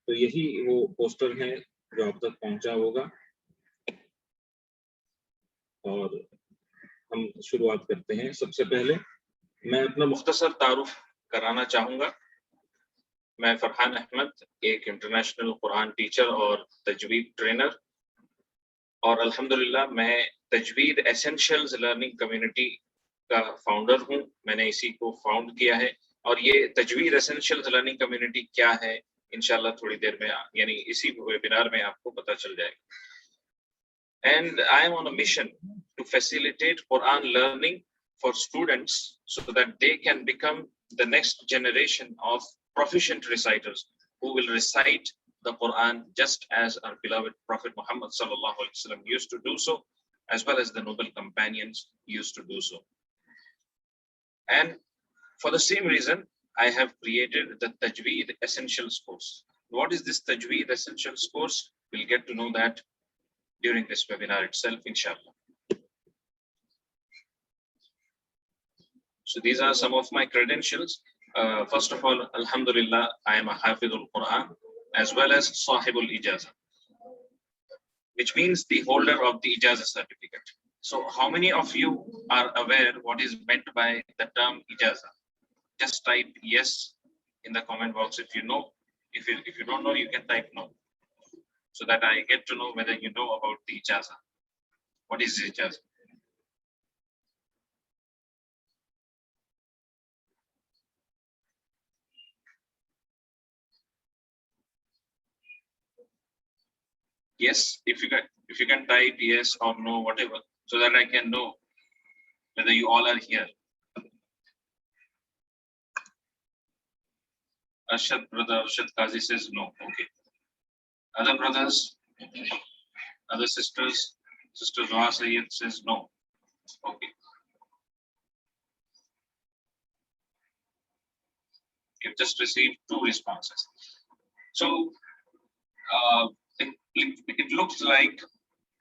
تو یہی وہ پوسٹر ہے جو آپ تک پہنچا ہوگا، اور ہم شروعات کرتے ہیں۔ سب سے پہلے میں اپنا مختصر تعارف کرانا چاہوں گا۔ میں فرحان احمد، ایک انٹرنیشنل قرآن ٹیچر اور تجوید ٹرینر، اور الحمدللہ میں تجوید ایسینشلز لرننگ کمیونٹی کا فاؤنڈر ہوں۔ میں نے اسی کو فاؤنڈ کیا ہے، اور یہ تجوید ایسینشلز لرننگ کمیونٹی کیا ہے انشاءاللہ تھوڑی دیر میں، یعنی اسی ویبینار میں آپ کو پتہ چل جائے گا۔ And I am on a mission to facilitate Quran learning for students so that they can become the next generation of proficient reciters who will recite the Quran just as our beloved Prophet Muhammad sallallahu alaihi wasallam used to do so, as well as the noble companions used to do so. And for the same reason, I have created the Tajweed Essentials course. What is this Tajweed Essentials course? We'll get to know that during this webinar itself, inshallah. So these are some of my credentials. First of all, alhamdulillah, I am a Hafidul Quran as well as Sahibul Ijazah, which means the holder of the Ijazah certificate. So how many of you are aware what is meant by the term Ijazah? Just type yes in the comment box if you know. If you don't know, you can type no, so that I get to know whether you know about the Ijazah. What is Ijazah? Yes, if you can type yes or no, whatever, so that I can know whether you all are here. Brother Arshad Qazi says no. Okay. Other brothers, other sisters, Sister Noha Sayyed says no. Okay. You've just received 2 responses. So it looks like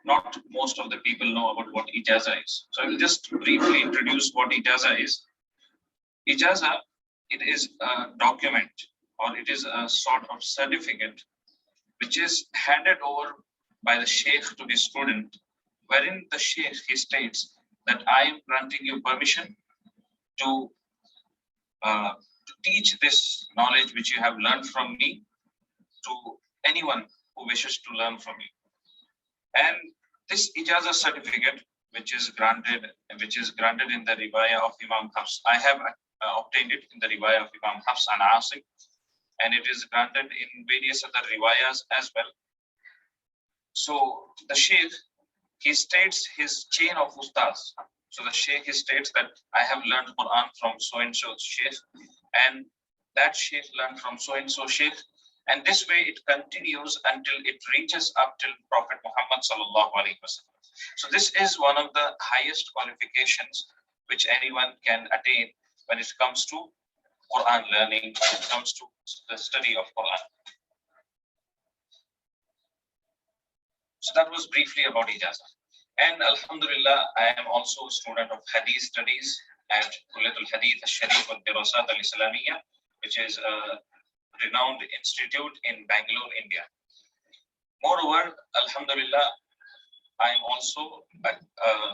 not most of the people know about what Ijazah is. So I will just briefly introduce what Ijazah is. Ijazah, it is a document, or it is a sort of certificate which is handed over by the Sheikh to the student, wherein the Sheikh, he states that I am granting you permission to teach this knowledge which you have learned from me to anyone who wishes to learn from you. And this Ijazah certificate, which is granted in the riwayah of Imam Hafs. I have obtained it in the riwayah of Imam Hafs and Asim, and it is granted in various other riwayahs as well. So the Sheikh, he states his chain of ustaz. So the Sheikh, he states that I have learned Quran from so and so Sheikh, and that Sheikh learned from so and so Sheikh, and this way it continues until it reaches up till Prophet Muhammad sallallahu alaihi wasallam. So this is one of the highest qualifications which anyone can attain when it comes to Quran learning, when it comes to the study of Quran. So that was briefly about Ijazah. And alhamdulillah, I am also a student of Hadith studies at Kullatul Hadith al-Sharif al-Dirasat al-Islamiyya, which is a renowned institute in Bangalore, India. Moreover, alhamdulillah, I am also a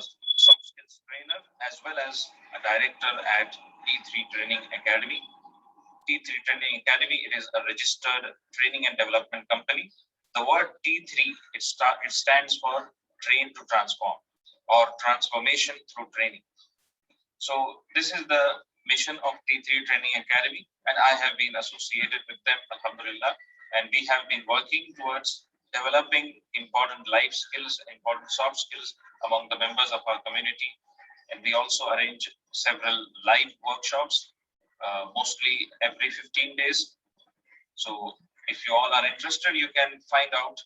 soft skills trainer as well as a director at T3 Training Academy. T3 Training Academy, it is a registered training and development company. The word T3, it stands for Train to Transform, or transformation through training. So this is the mission of T3 Training Academy, and I have been associated with them, alhamdulillah, and we have been working towards developing important life skills, important soft skills among the members of our community. And we also arrange several live workshops, mostly every 15 days. So if you all are interested, you can find out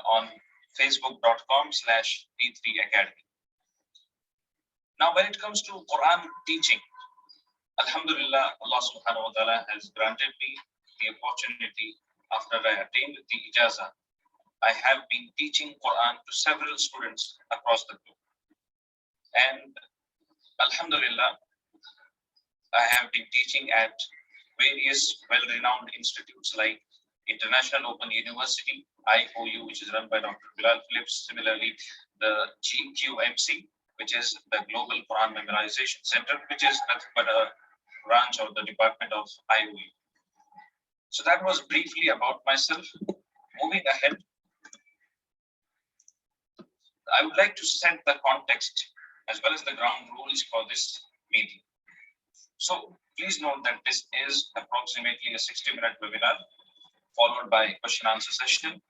on facebook.com/T3 Academy. Now, when it comes to Quran teaching, alhamdulillah, Allah subhanahu wa ta'ala has granted me the opportunity. After I attained the Ijazah, I have been teaching Quran to several students across the globe. And alhamdulillah, I have been teaching at various well-renowned institutes like International Open University, IOU, which is run by Dr. Bilal Phillips. Similarly, the GQMC, which is the Global Quran Memorization Center, which is nothing but a branch of the department of IOU. So that was briefly about myself. Moving ahead, I would like to set the context as well as the ground rules for this meeting. So please note that this is approximately a 60-minute webinar, followed by a question answer session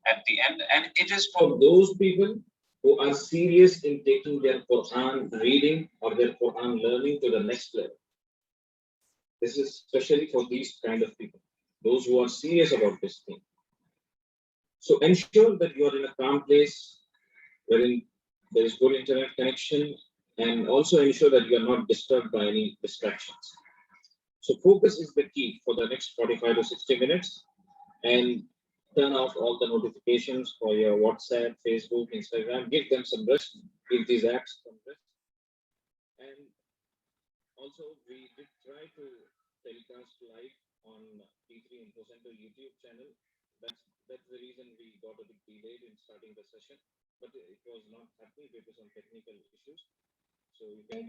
at the end, and it is for those people who are serious in taking their Quran reading or their Quran learning to the next level. This is especially for these kind of people, those who are serious about this thing. So ensure that you are in a calm place wherein there is good internet connection, and also ensure that you are not disturbed by any distractions. So focus is the key for the next 45 to 60 minutes, and turn off all the notifications for your WhatsApp, Facebook, Instagram. Give them some rest. Give these apps some rest. And also, we did try to telecast live on P3 Info Center YouTube channel. That's the reason we got a bit delayed in starting the session, but it was not happening due to some technical issues. So you can.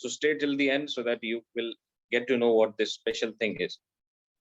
So stay till the end so that you will get to know what this special thing is.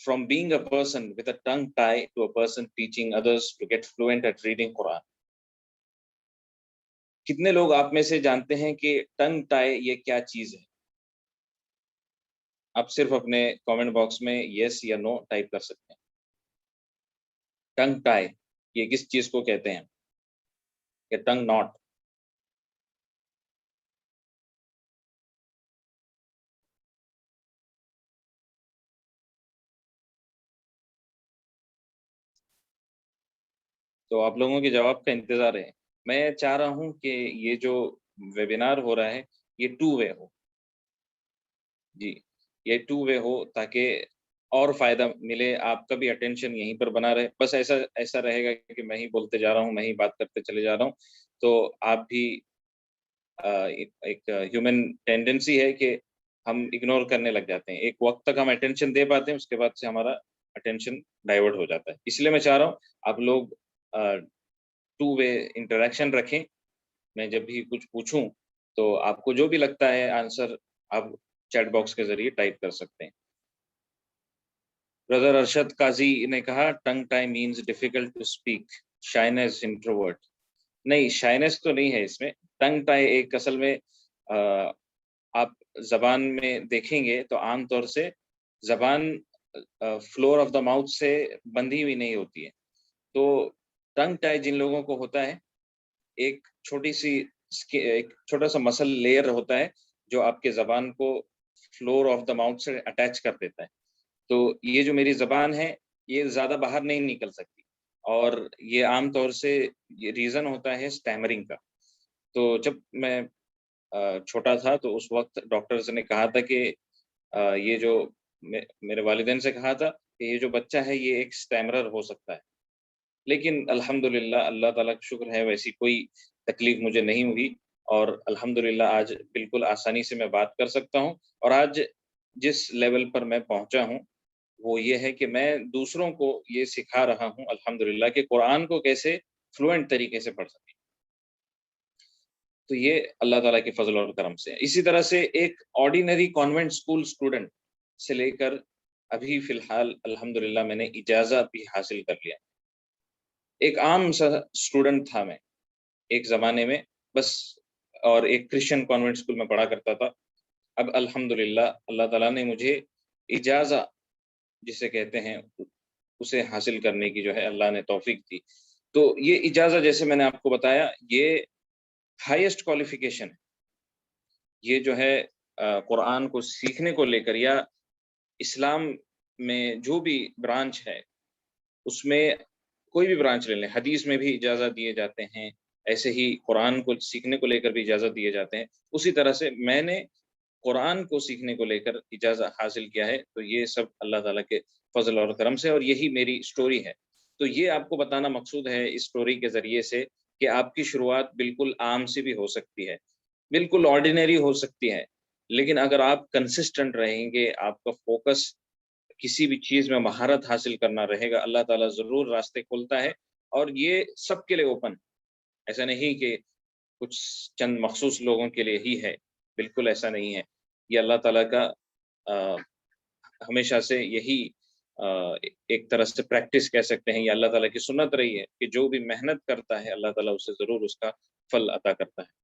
from being a person with a tongue tie to a person teaching others to get fluent at reading Quran. کتنے لوگ آپ میں سے جانتے ہیں کہ ٹنگ tie یہ کیا چیز ہے؟ آپ صرف اپنے کامنٹ باکس میں یس یا نو ٹائپ کر سکتے ہیں. ٹنگ ٹائی یہ کس چیز کو کہتے ہیں؟ کہ ٹنگ ناٹ. تو آپ لوگوں کے جواب کا انتظار ہے. میں چاہ رہا ہوں کہ یہ جو ویبینار ہو رہا ہے یہ 2 وے ہو. جی یہ 2 وے ہو تاکہ اور فائدہ ملے، آپ کا بھی اٹینشن یہیں پر بنا رہے. بس ایسا رہے گا کہ میں ہی بولتے جا رہا ہوں، میں ہی بات کرتے چلے جا رہا ہوں، تو آپ بھی ایک ہیومن ٹینڈنسی ہے کہ ہم اگنور کرنے لگ جاتے ہیں. ایک وقت تک ہم اٹینشن دے پاتے ہیں، اس کے بعد سے ہمارا اٹینشن ڈائیورٹ ہو جاتا ہے. اس لیے میں چاہ رہا ہوں آپ لوگ 2 وے انٹریکشن رکھیں. میں جب بھی کچھ پوچھوں تو آپ کو جو بھی لگتا ہے آنسر آپ چیٹ باکس کے ذریعے ٹائپ کر سکتے ہیں. برادر ارشد قاضی نے کہا tongue tie means difficult to speak, shyness, introvert. نہیں، شائنس تو نہیں ہے اس میں. ٹنگ ٹائی ایک اصل میں آپ زبان میں دیکھیں گے تو عام طور سے زبان فلور آف دا ماؤتھ سے بندھی ہوئی نہیں ہوتی ہے. تو ٹنگ ٹائی جن لوگوں کو ہوتا ہے، ایک چھوٹا سا مسل لیئر ہوتا ہے جو آپ کے زبان کو فلور آف دا ماؤتھ سے اٹیچ کر دیتا ہے. تو یہ جو میری زبان ہے یہ زیادہ باہر نہیں نکل سکتی، اور یہ عام طور سے یہ ریزن ہوتا ہے اسٹیمرنگ کا. تو جب میں چھوٹا تھا تو اس وقت ڈاکٹرز نے کہا تھا کہ یہ جو میرے والدین سے کہا تھا کہ یہ جو بچہ ہے یہ ایک اسٹیمرر ہو سکتا ہے. لیکن الحمدللہ اللہ تعالیٰ کا شکر ہے ویسی کوئی تکلیف مجھے نہیں ہوئی، اور الحمدللہ آج بالکل آسانی سے میں بات کر سکتا ہوں. اور آج جس لیول پر میں پہنچا ہوں وہ یہ ہے کہ میں دوسروں کو یہ سکھا رہا ہوں الحمدللہ کہ قرآن کو کیسے فلوئنٹ طریقے سے پڑھ سکیں. تو یہ اللہ تعالیٰ کے فضل اور کرم سے. اسی طرح سے ایک آرڈینری کانوینٹ اسکول اسٹوڈنٹ سے لے کر ابھی فی الحال الحمدللہ میں نے اجازت بھی حاصل کر لیا. ایک عام سا اسٹوڈنٹ تھا میں ایک زمانے میں بس، اور ایک کرسچن کانوینٹ اسکول میں پڑھا کرتا تھا. اب الحمدللہ اللہ تعالیٰ نے مجھے اجازت جسے کہتے ہیں اسے حاصل کرنے کی جو ہے اللہ نے توفیق دی. تو یہ اجازت جیسے میں نے آپ کو بتایا یہ ہائیسٹ کوالیفیکیشن ہے. یہ جو ہے قرآن کو سیکھنے کو لے کر یا اسلام میں جو بھی برانچ ہے اس میں کوئی بھی برانچ لے لیں، حدیث میں بھی اجازت دیے جاتے ہیں، ایسے ہی قرآن کو سیکھنے کو لے کر بھی اجازت دیے جاتے ہیں. اسی طرح سے میں نے قرآن کو سیکھنے کو لے کر اجازت حاصل کیا ہے. تو یہ سب اللہ تعالیٰ کے فضل اور کرم سے، اور یہی میری سٹوری ہے. تو یہ آپ کو بتانا مقصود ہے اس سٹوری کے ذریعے سے کہ آپ کی شروعات بالکل عام سی بھی ہو سکتی ہے، بالکل آرڈینری ہو سکتی ہے، لیکن اگر آپ کنسسٹنٹ رہیں گے، آپ کا فوکس کسی بھی چیز میں مہارت حاصل کرنا رہے گا، اللہ تعالیٰ ضرور راستے کھولتا ہے. اور یہ سب کے لیے اوپن، ایسا نہیں کہ کچھ چند مخصوص لوگوں کے لیے ہی ہے، بالکل ایسا نہیں ہے. یہ اللہ تعالیٰ کا ہمیشہ سے یہی ایک طرح سے پریکٹس کہہ سکتے ہیں، یہ اللہ تعالیٰ کی سنت رہی ہے کہ جو بھی محنت کرتا ہے اللہ تعالیٰ اسے ضرور اس کا پھل عطا کرتا ہے.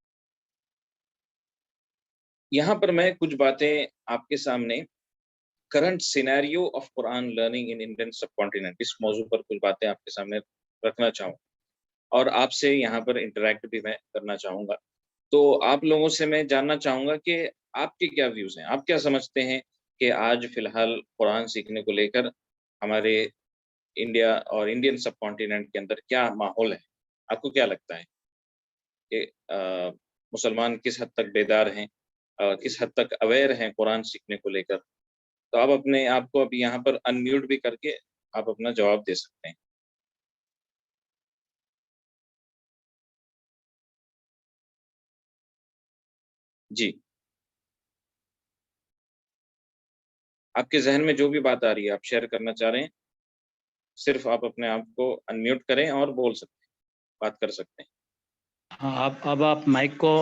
یہاں پر میں کچھ باتیں آپ کے سامنے current scenario of Quran learning in Indian subcontinent, اس موضوع پر کچھ باتیں آپ کے سامنے رکھنا چاہوں اور آپ سے یہاں پر انٹریکٹ بھی میں کرنا چاہوں گا. تو آپ لوگوں سے میں جاننا چاہوں گا کہ آپ کے کیا ویوز ہیں، آپ کیا سمجھتے ہیں کہ آج فی الحال قرآن سیکھنے کو لے کر ہمارے انڈیا اور انڈین سب کانٹیننٹ کے اندر کیا ماحول ہے؟ آپ کو کیا لگتا ہے کہ مسلمان کس حد تک بیدار ہیں، کس حد تک اویئر ہیں قرآن سیکھنے کو لے کر؟ تو آپ اپنے آپ کو اب یہاں پر انمیوٹ بھی کر کے آپ اپنا جواب دے سکتے ہیں. جی، آپ کے ذہن میں جو بھی بات آ رہی ہے آپ شیئر کرنا چاہ رہے ہیں، صرف آپ اپنے آپ کو انمیوٹ کریں اور بول سکتے ہیں، بات کر سکتے ہیں. ہاں، اب آپ مائک کو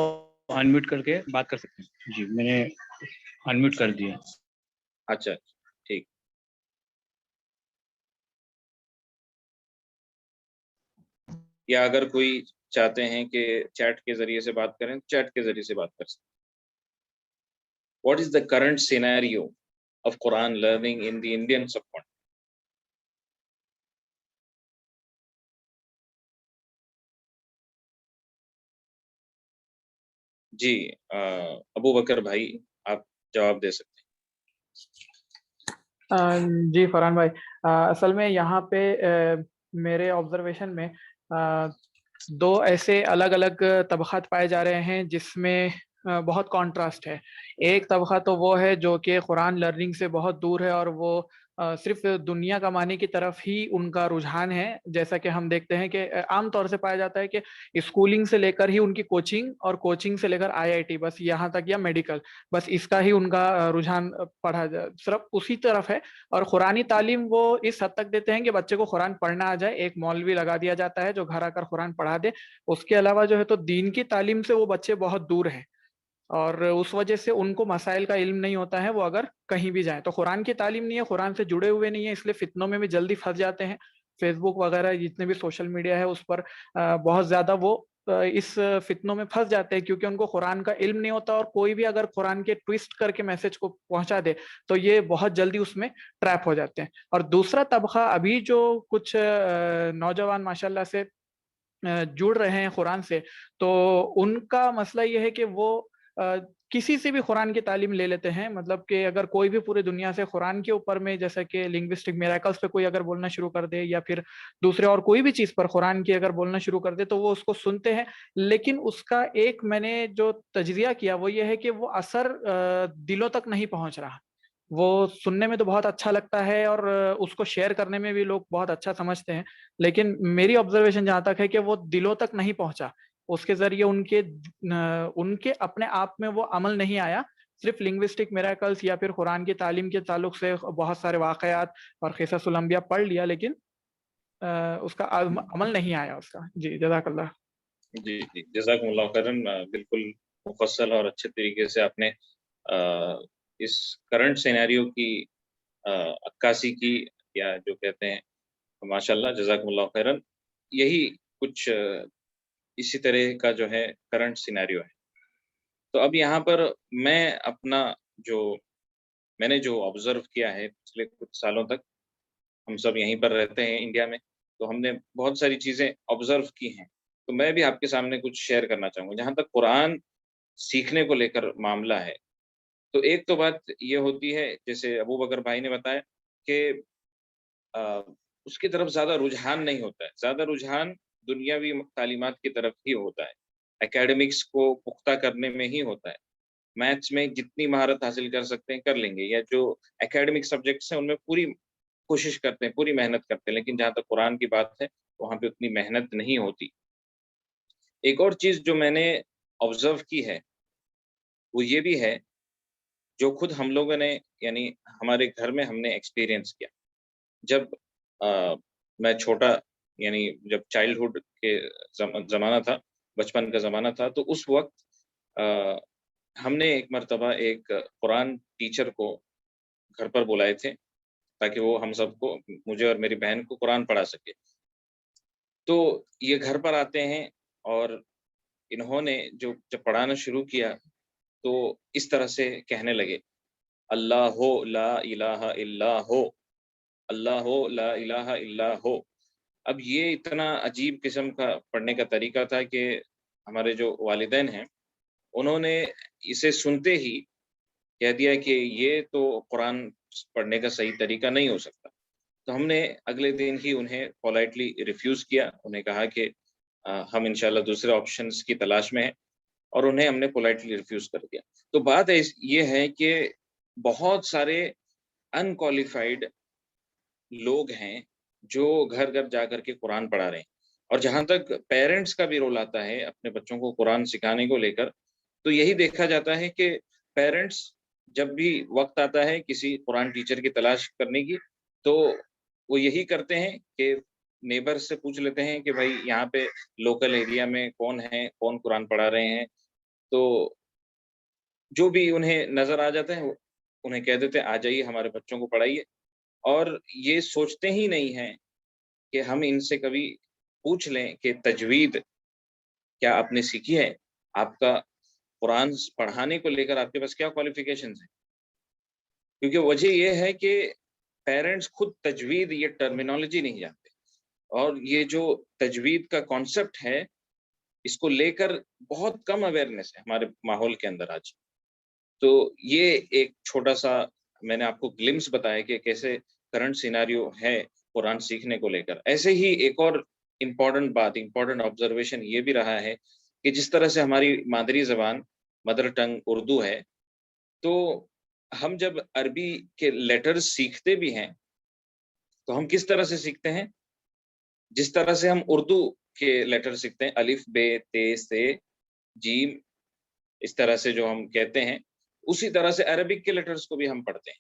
انمیوٹ کر کے بات کر سکتے ہیں. جی میں نے انمیوٹ کر دیا. اچھا ٹھیک. یا اگر کوئی چاہتے ہیں کہ چیٹ کے ذریعے سے بات کریں، چیٹ کے ذریعے سے بات کر سکتے ہیں۔ What is the current scenario of Quran learning in the Indian سب کانٹینٹ؟ جی ابو بکر بھائی آپ جواب دے سکتے جی فرحان بھائی، اصل میں یہاں پہ میرے آبزرویشن میں دو ایسے الگ الگ طبقات پائے جا رہے ہیں جس میں بہت کانٹراسٹ ہے۔ ایک طبقہ تو وہ ہے جو کہ قرآن لرننگ سے بہت دور ہے اور وہ صرف دنیا کمانے کی طرف ہی ان کا رجحان ہے، جیسا کہ ہم دیکھتے ہیں کہ عام طور سے پایا جاتا ہے کہ اسکولنگ سے لے کر ہی ان کی کوچنگ اور کوچنگ سے لے کر IIT بس یہاں تک، یا میڈیکل، بس اس کا ہی ان کا رجحان پڑھا صرف اسی طرف ہے۔ اور قرآنی تعلیم وہ اس حد تک دیتے ہیں کہ بچے کو قرآن پڑھنا آ جائے، ایک مولوی لگا دیا جاتا ہے جو گھر آ کر قرآن پڑھا دے، اس کے علاوہ جو ہے تو دین کی تعلیم سے وہ بچے بہت دور ہیں، اور اس وجہ سے ان کو مسائل کا علم نہیں ہوتا ہے، وہ اگر کہیں بھی جائیں تو قرآن کی تعلیم نہیں ہے، قرآن سے جڑے ہوئے نہیں ہیں، اس لیے فتنوں میں بھی جلدی پھنس جاتے ہیں۔ فیس بک وغیرہ جتنے بھی سوشل میڈیا ہے اس پر بہت زیادہ وہ اس فتنوں میں پھنس جاتے ہیں، کیونکہ ان کو قرآن کا علم نہیں ہوتا، اور کوئی بھی اگر قرآن کے ٹویسٹ کر کے میسج کو پہنچا دے تو یہ بہت جلدی اس میں ٹریپ ہو جاتے ہیں۔ اور دوسرا طبقہ ابھی جو کچھ نوجوان ماشاءاللہ سے جڑ رہے ہیں قرآن سے، تو ان کا مسئلہ یہ ہے کہ وہ کسی سے بھی قرآن کی تعلیم لے لیتے ہیں، مطلب کہ اگر کوئی بھی پوری دنیا سے قرآن کے اوپر میں، جیسا کہ لنگوسٹک میراکلز پہ کوئی اگر بولنا شروع کر دے، یا پھر دوسرے اور کوئی بھی چیز پر قرآن کی اگر بولنا شروع کر دے تو وہ اس کو سنتے ہیں، لیکن اس کا ایک میں نے جو تجزیہ کیا وہ یہ ہے کہ وہ اثر دلوں تک نہیں پہنچ رہا۔ وہ سننے میں تو بہت اچھا لگتا ہے اور اس کو شیئر کرنے میں بھی لوگ بہت اچھا سمجھتے ہیں، لیکن میری آبزرویشن جہاں تک ہے کہ وہ دلوں تک نہیں پہنچا، اس کے ذریعے ان کے اپنے آپ میں وہ عمل نہیں آیا، صرف لنگوسٹک میراکلز یا پھر قرآن کی تعلیم کے تعلق سے بہت سارے واقعات اور قصص الانبیاء پڑھ لیا، لیکن اس کا عمل نہیں آیا اس کا۔ جی جزاک اللہ۔ جی جی جزاکم اللہ خیرن، بالکل مفصل اور اچھے طریقے سے آپ نے اس کرنٹ سینیریو کی عکاسی کی، یا جو کہتے ہیں، ماشاءاللہ جزاکم اللہ خیرن۔ یہی کچھ اسی طرح کا جو ہے کرنٹ سینیریو ہے۔ تو اب یہاں پر میں اپنا میں نے جو آبزرو کیا ہے پچھلے کچھ سالوں تک، ہم سب یہیں پر رہتے ہیں انڈیا میں، تو ہم نے بہت ساری چیزیں آبزرو کی ہیں، تو میں بھی آپ کے سامنے کچھ شیئر کرنا چاہوں گا۔ جہاں تک قرآن سیکھنے کو لے کر معاملہ ہے، تو ایک تو بات یہ ہوتی ہے، جیسے ابو بکر بھائی نے بتایا کہ اس کی طرف زیادہ رجحان نہیں ہوتا ہے، زیادہ رجحان دنیاوی تعلیمات کی طرف ہی ہوتا ہے، اکیڈمکس کو پختہ کرنے میں ہی ہوتا ہے۔ میتھس میں جتنی مہارت حاصل کر سکتے ہیں کر لیں گے، یا جو اکیڈمک سبجیکٹس ہیں ان میں پوری کوشش کرتے ہیں، پوری محنت کرتے ہیں، لیکن جہاں تک قرآن کی بات ہے وہاں پہ اتنی محنت نہیں ہوتی۔ ایک اور چیز جو میں نے آبزرو کی ہے وہ یہ بھی ہے، جو خود ہم لوگوں نے، یعنی ہمارے گھر میں ہم نے ایکسپیرینس کیا۔ جب میں چھوٹا، یعنی جب چائلڈہڈ کے زمانہ تھا، بچپن کا زمانہ تھا، تو اس وقت ہم نے ایک مرتبہ ایک قرآن ٹیچر کو گھر پر بلائے تھے تاکہ وہ ہم سب کو، مجھے اور میری بہن کو، قرآن پڑھا سکے۔ تو یہ گھر پر آتے ہیں اور انہوں نے جب پڑھانا شروع کیا تو اس طرح سے کہنے لگے، اللہ لا الہ الا ہو، اللہ لا الہ الا ہو۔ اب یہ اتنا عجیب قسم کا پڑھنے کا طریقہ تھا کہ ہمارے جو والدین ہیں انہوں نے اسے سنتے ہی کہہ دیا کہ یہ تو قرآن پڑھنے کا صحیح طریقہ نہیں ہو سکتا۔ تو ہم نے اگلے دن ہی انہیں پولائٹلی ریفیوز کیا، انہیں کہا کہ ہم انشاءاللہ دوسرے آپشنز کی تلاش میں ہیں، اور انہیں ہم نے پولائٹلی ریفیوز کر دیا۔ تو بات یہ ہے کہ بہت سارے ان کوالیفائڈ لوگ ہیں جو گھر گھر جا کر کے قرآن پڑھا رہے ہیں، اور جہاں تک پیرنٹس کا بھی رول آتا ہے اپنے بچوں کو قرآن سکھانے کو لے کر، تو یہی دیکھا جاتا ہے کہ پیرنٹس جب بھی وقت آتا ہے کسی قرآن ٹیچر کی تلاش کرنے کی، تو وہ یہی کرتے ہیں کہ نیبر سے پوچھ لیتے ہیں کہ بھائی یہاں پہ لوکل ایریا میں کون ہے، کون قرآن پڑھا رہے ہیں، تو جو بھی انہیں نظر آ جاتا ہے انہیں کہہ دیتے ہیں آ جائیے ہمارے بچوں کو پڑھائیے، اور یہ سوچتے ہی نہیں ہیں کہ ہم ان سے کبھی پوچھ لیں کہ تجوید کیا آپ نے سیکھی ہے، آپ کا قرآن پڑھانے کو لے کر آپ کے پاس کیا کوالیفیکیشنز ہیں، کیونکہ وجہ یہ ہے کہ پیرنٹس خود تجوید یہ ٹرمینالوجی نہیں جانتے، اور یہ جو تجوید کا کانسیپٹ ہے اس کو لے کر بہت کم اویئرنیس ہے ہمارے ماحول کے اندر آج. تو یہ ایک چھوٹا سا میں نے آپ کو گلمس بتایا کہ کیسے کرنٹ سیناریو ہے قرآن سیکھنے کو لے کر. ایسے ہی ایک اور امپورٹنٹ آبزرویشن یہ بھی رہا ہے کہ جس طرح سے ہماری مادری زبان مدر ٹنگ اردو ہے، تو ہم جب عربی کے لیٹرز سیکھتے بھی ہیں تو ہم کس طرح سے سیکھتے ہیں، جس طرح سے ہم اردو کے لیٹر سیکھتے ہیں، الف بے تے سے جیم، اس طرح سے جو ہم کہتے ہیں، اسی طرح سے عربک کے لیٹرز کو بھی ہم پڑھتے ہیں.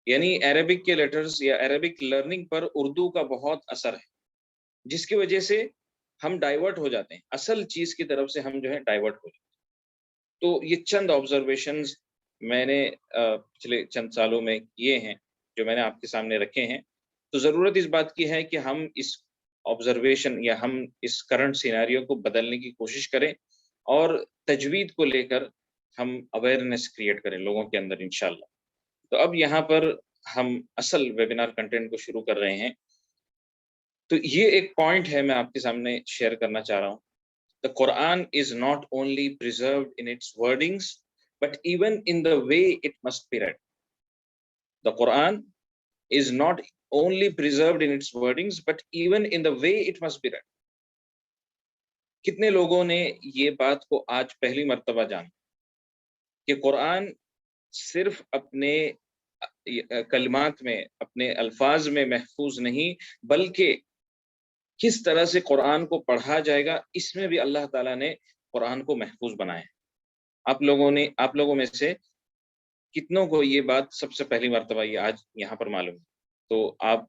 یعنی عربک کے لیٹرز یا عربک لرننگ پر اردو کا بہت اثر ہے، جس کی وجہ سے ہم ڈائیورٹ ہو جاتے ہیں، اصل چیز کی طرف سے ہم جو ہے ڈائیورٹ ہو جاتے ہیں. تو یہ چند آبزرویشنز میں نے پچھلے چند سالوں میں کیے ہیں جو میں نے آپ کے سامنے رکھے ہیں. تو ضرورت اس بات کی ہے کہ ہم اس آبزرویشن یا ہم اس کرنٹ سیناریو کو بدلنے کی کوشش کریں اور تجوید کو لے کر ہم اویئرنیس کریٹ کریں لوگوں کے اندر انشاءاللہ. تو اب یہاں پر ہم اصل ویبینار کنٹینٹ کو شروع کر رہے ہیں. تو یہ ایک پوائنٹ ہے میں آپ کے سامنے شیئر کرنا چاہ رہا ہوں. The Quran is not only preserved in its wordings, but even in the way it must be read. The Quran is not only preserved in its wordings, but even in the way it must be read. کتنے لوگوں نے یہ بات کو آج پہلی مرتبہ جانا کہ قرآن صرف اپنے کلمات میں، اپنے الفاظ میں محفوظ نہیں، بلکہ کس طرح سے قرآن کو پڑھا جائے گا اس میں بھی اللہ تعالیٰ نے قرآن کو محفوظ بنایا ہے. آپ لوگوں میں سے کتنوں کو یہ بات سب سے پہلی مرتبہ یہ آج یہاں پر معلوم ہے؟ تو آپ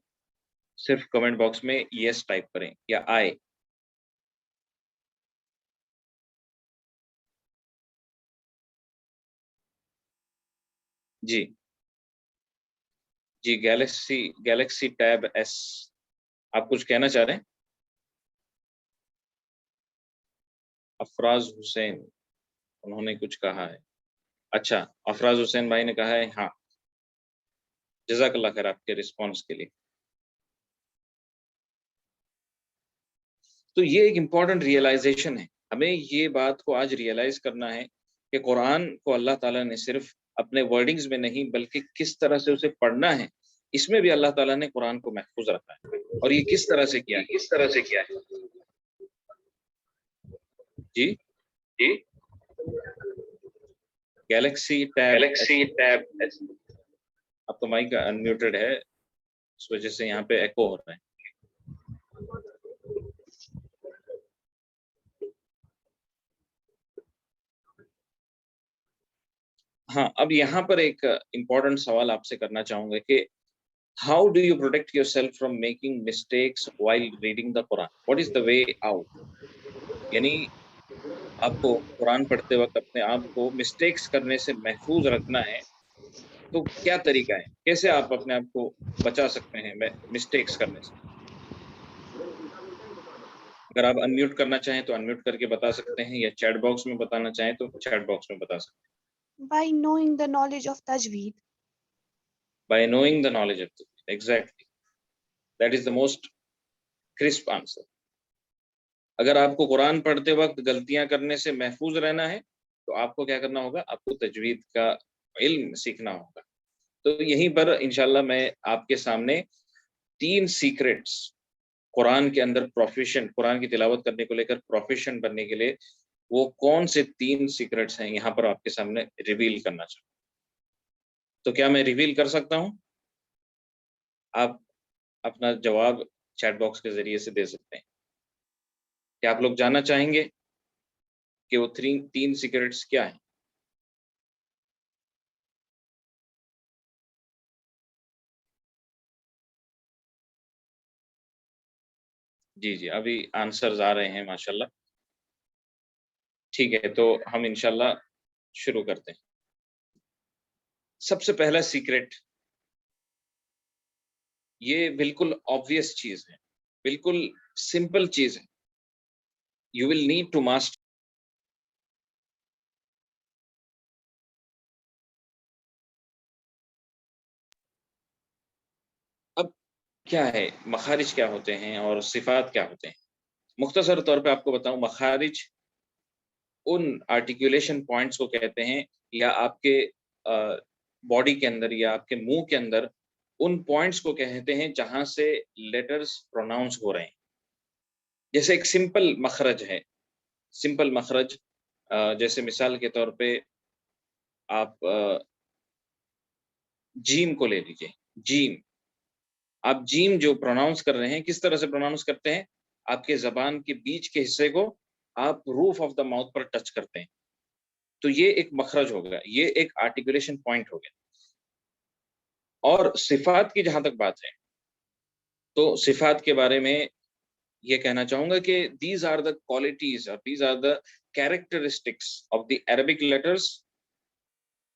صرف کمنٹ باکس میں یس ٹائپ کریں یا آئے. جی گیلیکسی ٹیب ایس، آپ کچھ کہنا چاہ رہے ہیں؟ افراز حسین، انہوں نے کچھ کہا ہے. اچھا، افراز حسین بھائی نے کہا ہے ہاں. جزاک اللہ خیر آپ کے رسپانس کے لیے. تو یہ ایک امپورٹنٹ ریئلائزیشن ہے، ہمیں یہ بات کو آج ریئلائز کرنا ہے کہ قرآن کو اللہ تعالیٰ نے صرف اپنے ورڈنگز میں نہیں بلکہ کس طرح سے اسے پڑھنا ہے اس میں بھی اللہ تعالیٰ نے قرآن کو محفوظ رکھا ہے. اور یہ کس طرح سے کیا ہے؟ جی گیلیکسی ٹیب، اب تو مائک انمیوٹڈ ہے، اس وجہ سے یہاں پہ ایکو ہو رہا ہے. ہاں، اب یہاں پر ایک امپورٹنٹ سوال آپ سے کرنا چاہوں گا کہ how do you protect your self from making mistakes while reading the Quran? What is the way out? یعنی آپ کو قرآن پڑھتے وقت اپنے آپ کو مسٹیکس کرنے سے محفوظ رکھنا ہے، تو کیا طریقہ ہے، کیسے آپ اپنے آپ کو بچا سکتے ہیں مسٹیکس کرنے سے؟ اگر آپ انمیوٹ کرنا چاہیں تو انمیوٹ کر کے بتا سکتے ہیں، یا چیٹ باکس میں بتانا چاہیں تو چیٹ باکس میں بتا سکتے ہیں. By knowing the knowledge of tajweed. By knowing the knowledge of tajweed. Exactly. That is the most crisp answer. اگر آپ کو قرآن پڑھتے وقت غلطیاں کرنے سے محفوظ رہنا ہے تو آپ کو کیا کرنا ہوگا؟ آپ کو تجوید کا علم سیکھنا ہوگا. تو یہیں پر انشاءاللہ میں آپ کے سامنے 3 سیکرٹس قرآن کے اندر پروفیشن، قرآن کی تلاوت کرنے کو لے کر پروفیشن بننے کے لیے وہ کون سے 3 سیکرٹس ہیں یہاں پر آپ کے سامنے ریویل کرنا چاہوں. تو کیا میں ریویل کر سکتا ہوں؟ آپ اپنا جواب چیٹ باکس کے ذریعے سے دے سکتے ہیں. کیا آپ لوگ جاننا چاہیں گے کہ وہ 3 سیکرٹس کیا ہیں؟ جی ابھی آنسرز آ رہے ہیں ماشاءاللہ. ٹھیک ہے، تو ہم انشاءاللہ شروع کرتے ہیں. سب سے پہلا سیکرٹ، یہ بالکل آبویس چیز ہے بالکل سمپل چیز ہے. You will need to master. اب کیا ہے مخارج کیا ہوتے ہیں اور صفات کیا ہوتے ہیں؟ مختصر طور پہ آپ کو بتاؤں، مخارج ان آرٹیکولیشن پوائنٹس کو کہتے ہیں، یا آپ کے باڈی کے اندر یا آپ کے منہ کے اندر ان پوائنٹس کو کہتے ہیں جہاں سے لیٹرز پروناؤنس ہو رہے ہیں. جیسے ایک سمپل مخرج ہے، سمپل مخرج جیسے مثال کے طور پہ آپ جیم کو لے لیجیے. جیم، آپ جیم جو پروناؤنس کر رہے ہیں کس طرح سے پروناؤنس کرتے ہیں؟ آپ کے زبان کے بیچ کے حصے کو آپ روف آف دا ماؤتھ پر ٹچ کرتے ہیں. تو یہ ایک مخرج ہو گیا، یہ ایک آرٹیکولیشن پوائنٹ ہو گیا. اور صفات کی جہاں تک بات ہے تو صفات کے بارے میں یہ کہنا چاہوں گا کہ دیز آر دا کوالٹیز اور these are the characteristics of the Arabic letters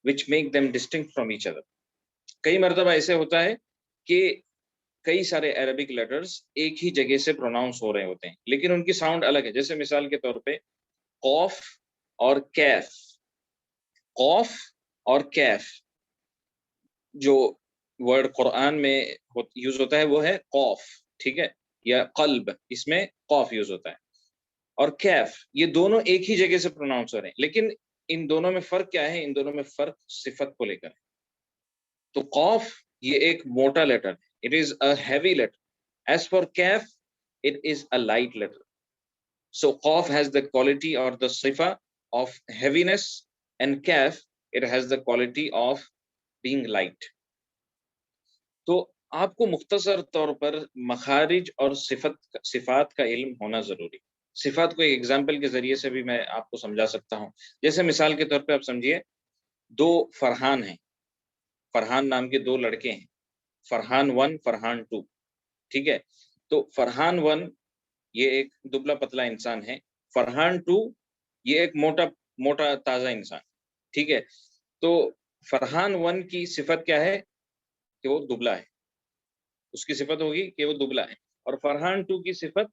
which make them distinct from each other. کئی مرتبہ ایسے ہوتا ہے کہ کئی سارے عربک لیٹرز ایک ہی جگہ سے پروناؤنس ہو رہے ہوتے ہیں لیکن ان کی ساؤنڈ الگ ہے. جیسے مثال کے طور پہ قوف اور کیف. قوف اور کیف جو ورڈ قرآن میں یوز ہوتا ہے وہ ہے قوف، ٹھیک ہے، یا قلب، اس میں قوف یوز ہوتا ہے. اور کیف، یہ دونوں ایک ہی جگہ سے پروناؤنس ہو رہے ہیں لیکن ان دونوں میں فرق کیا ہے؟ ان دونوں میں فرق صفت کو لے کر ہے. تو قوف یہ ایک موٹا لیٹر ہے، it is a heavy letter. As for کیف it is a light letter. So قوف ہیز دا کوالٹی اور دا صفہ آف ہیوینس اینڈ کیف it has the quality of being light. تو آپ کو مختصر طور پر مخارج اور صفات کا علم ہونا ضروری. صفات کو ایک ایگزامپل کے ذریعے سے بھی میں آپ کو سمجھا سکتا ہوں. جیسے مثال کے طور پہ آپ سمجھیے دو فرحان ہیں، فرحان نام کے دو لڑکے ہیں، فرحان 1 فرحان 2، ٹھیک ہے. تو فرحان 1 یہ ایک دبلا پتلا انسان ہے، فرحان 2 یہ ایک موٹا تازہ انسان، ٹھیک ہے. تو فرحان 1 کی صفت کیا ہے؟ کہ وہ دبلا ہے، اس کی صفت ہوگی کہ وہ دبلا ہے. اور فرحان 2 کی صفت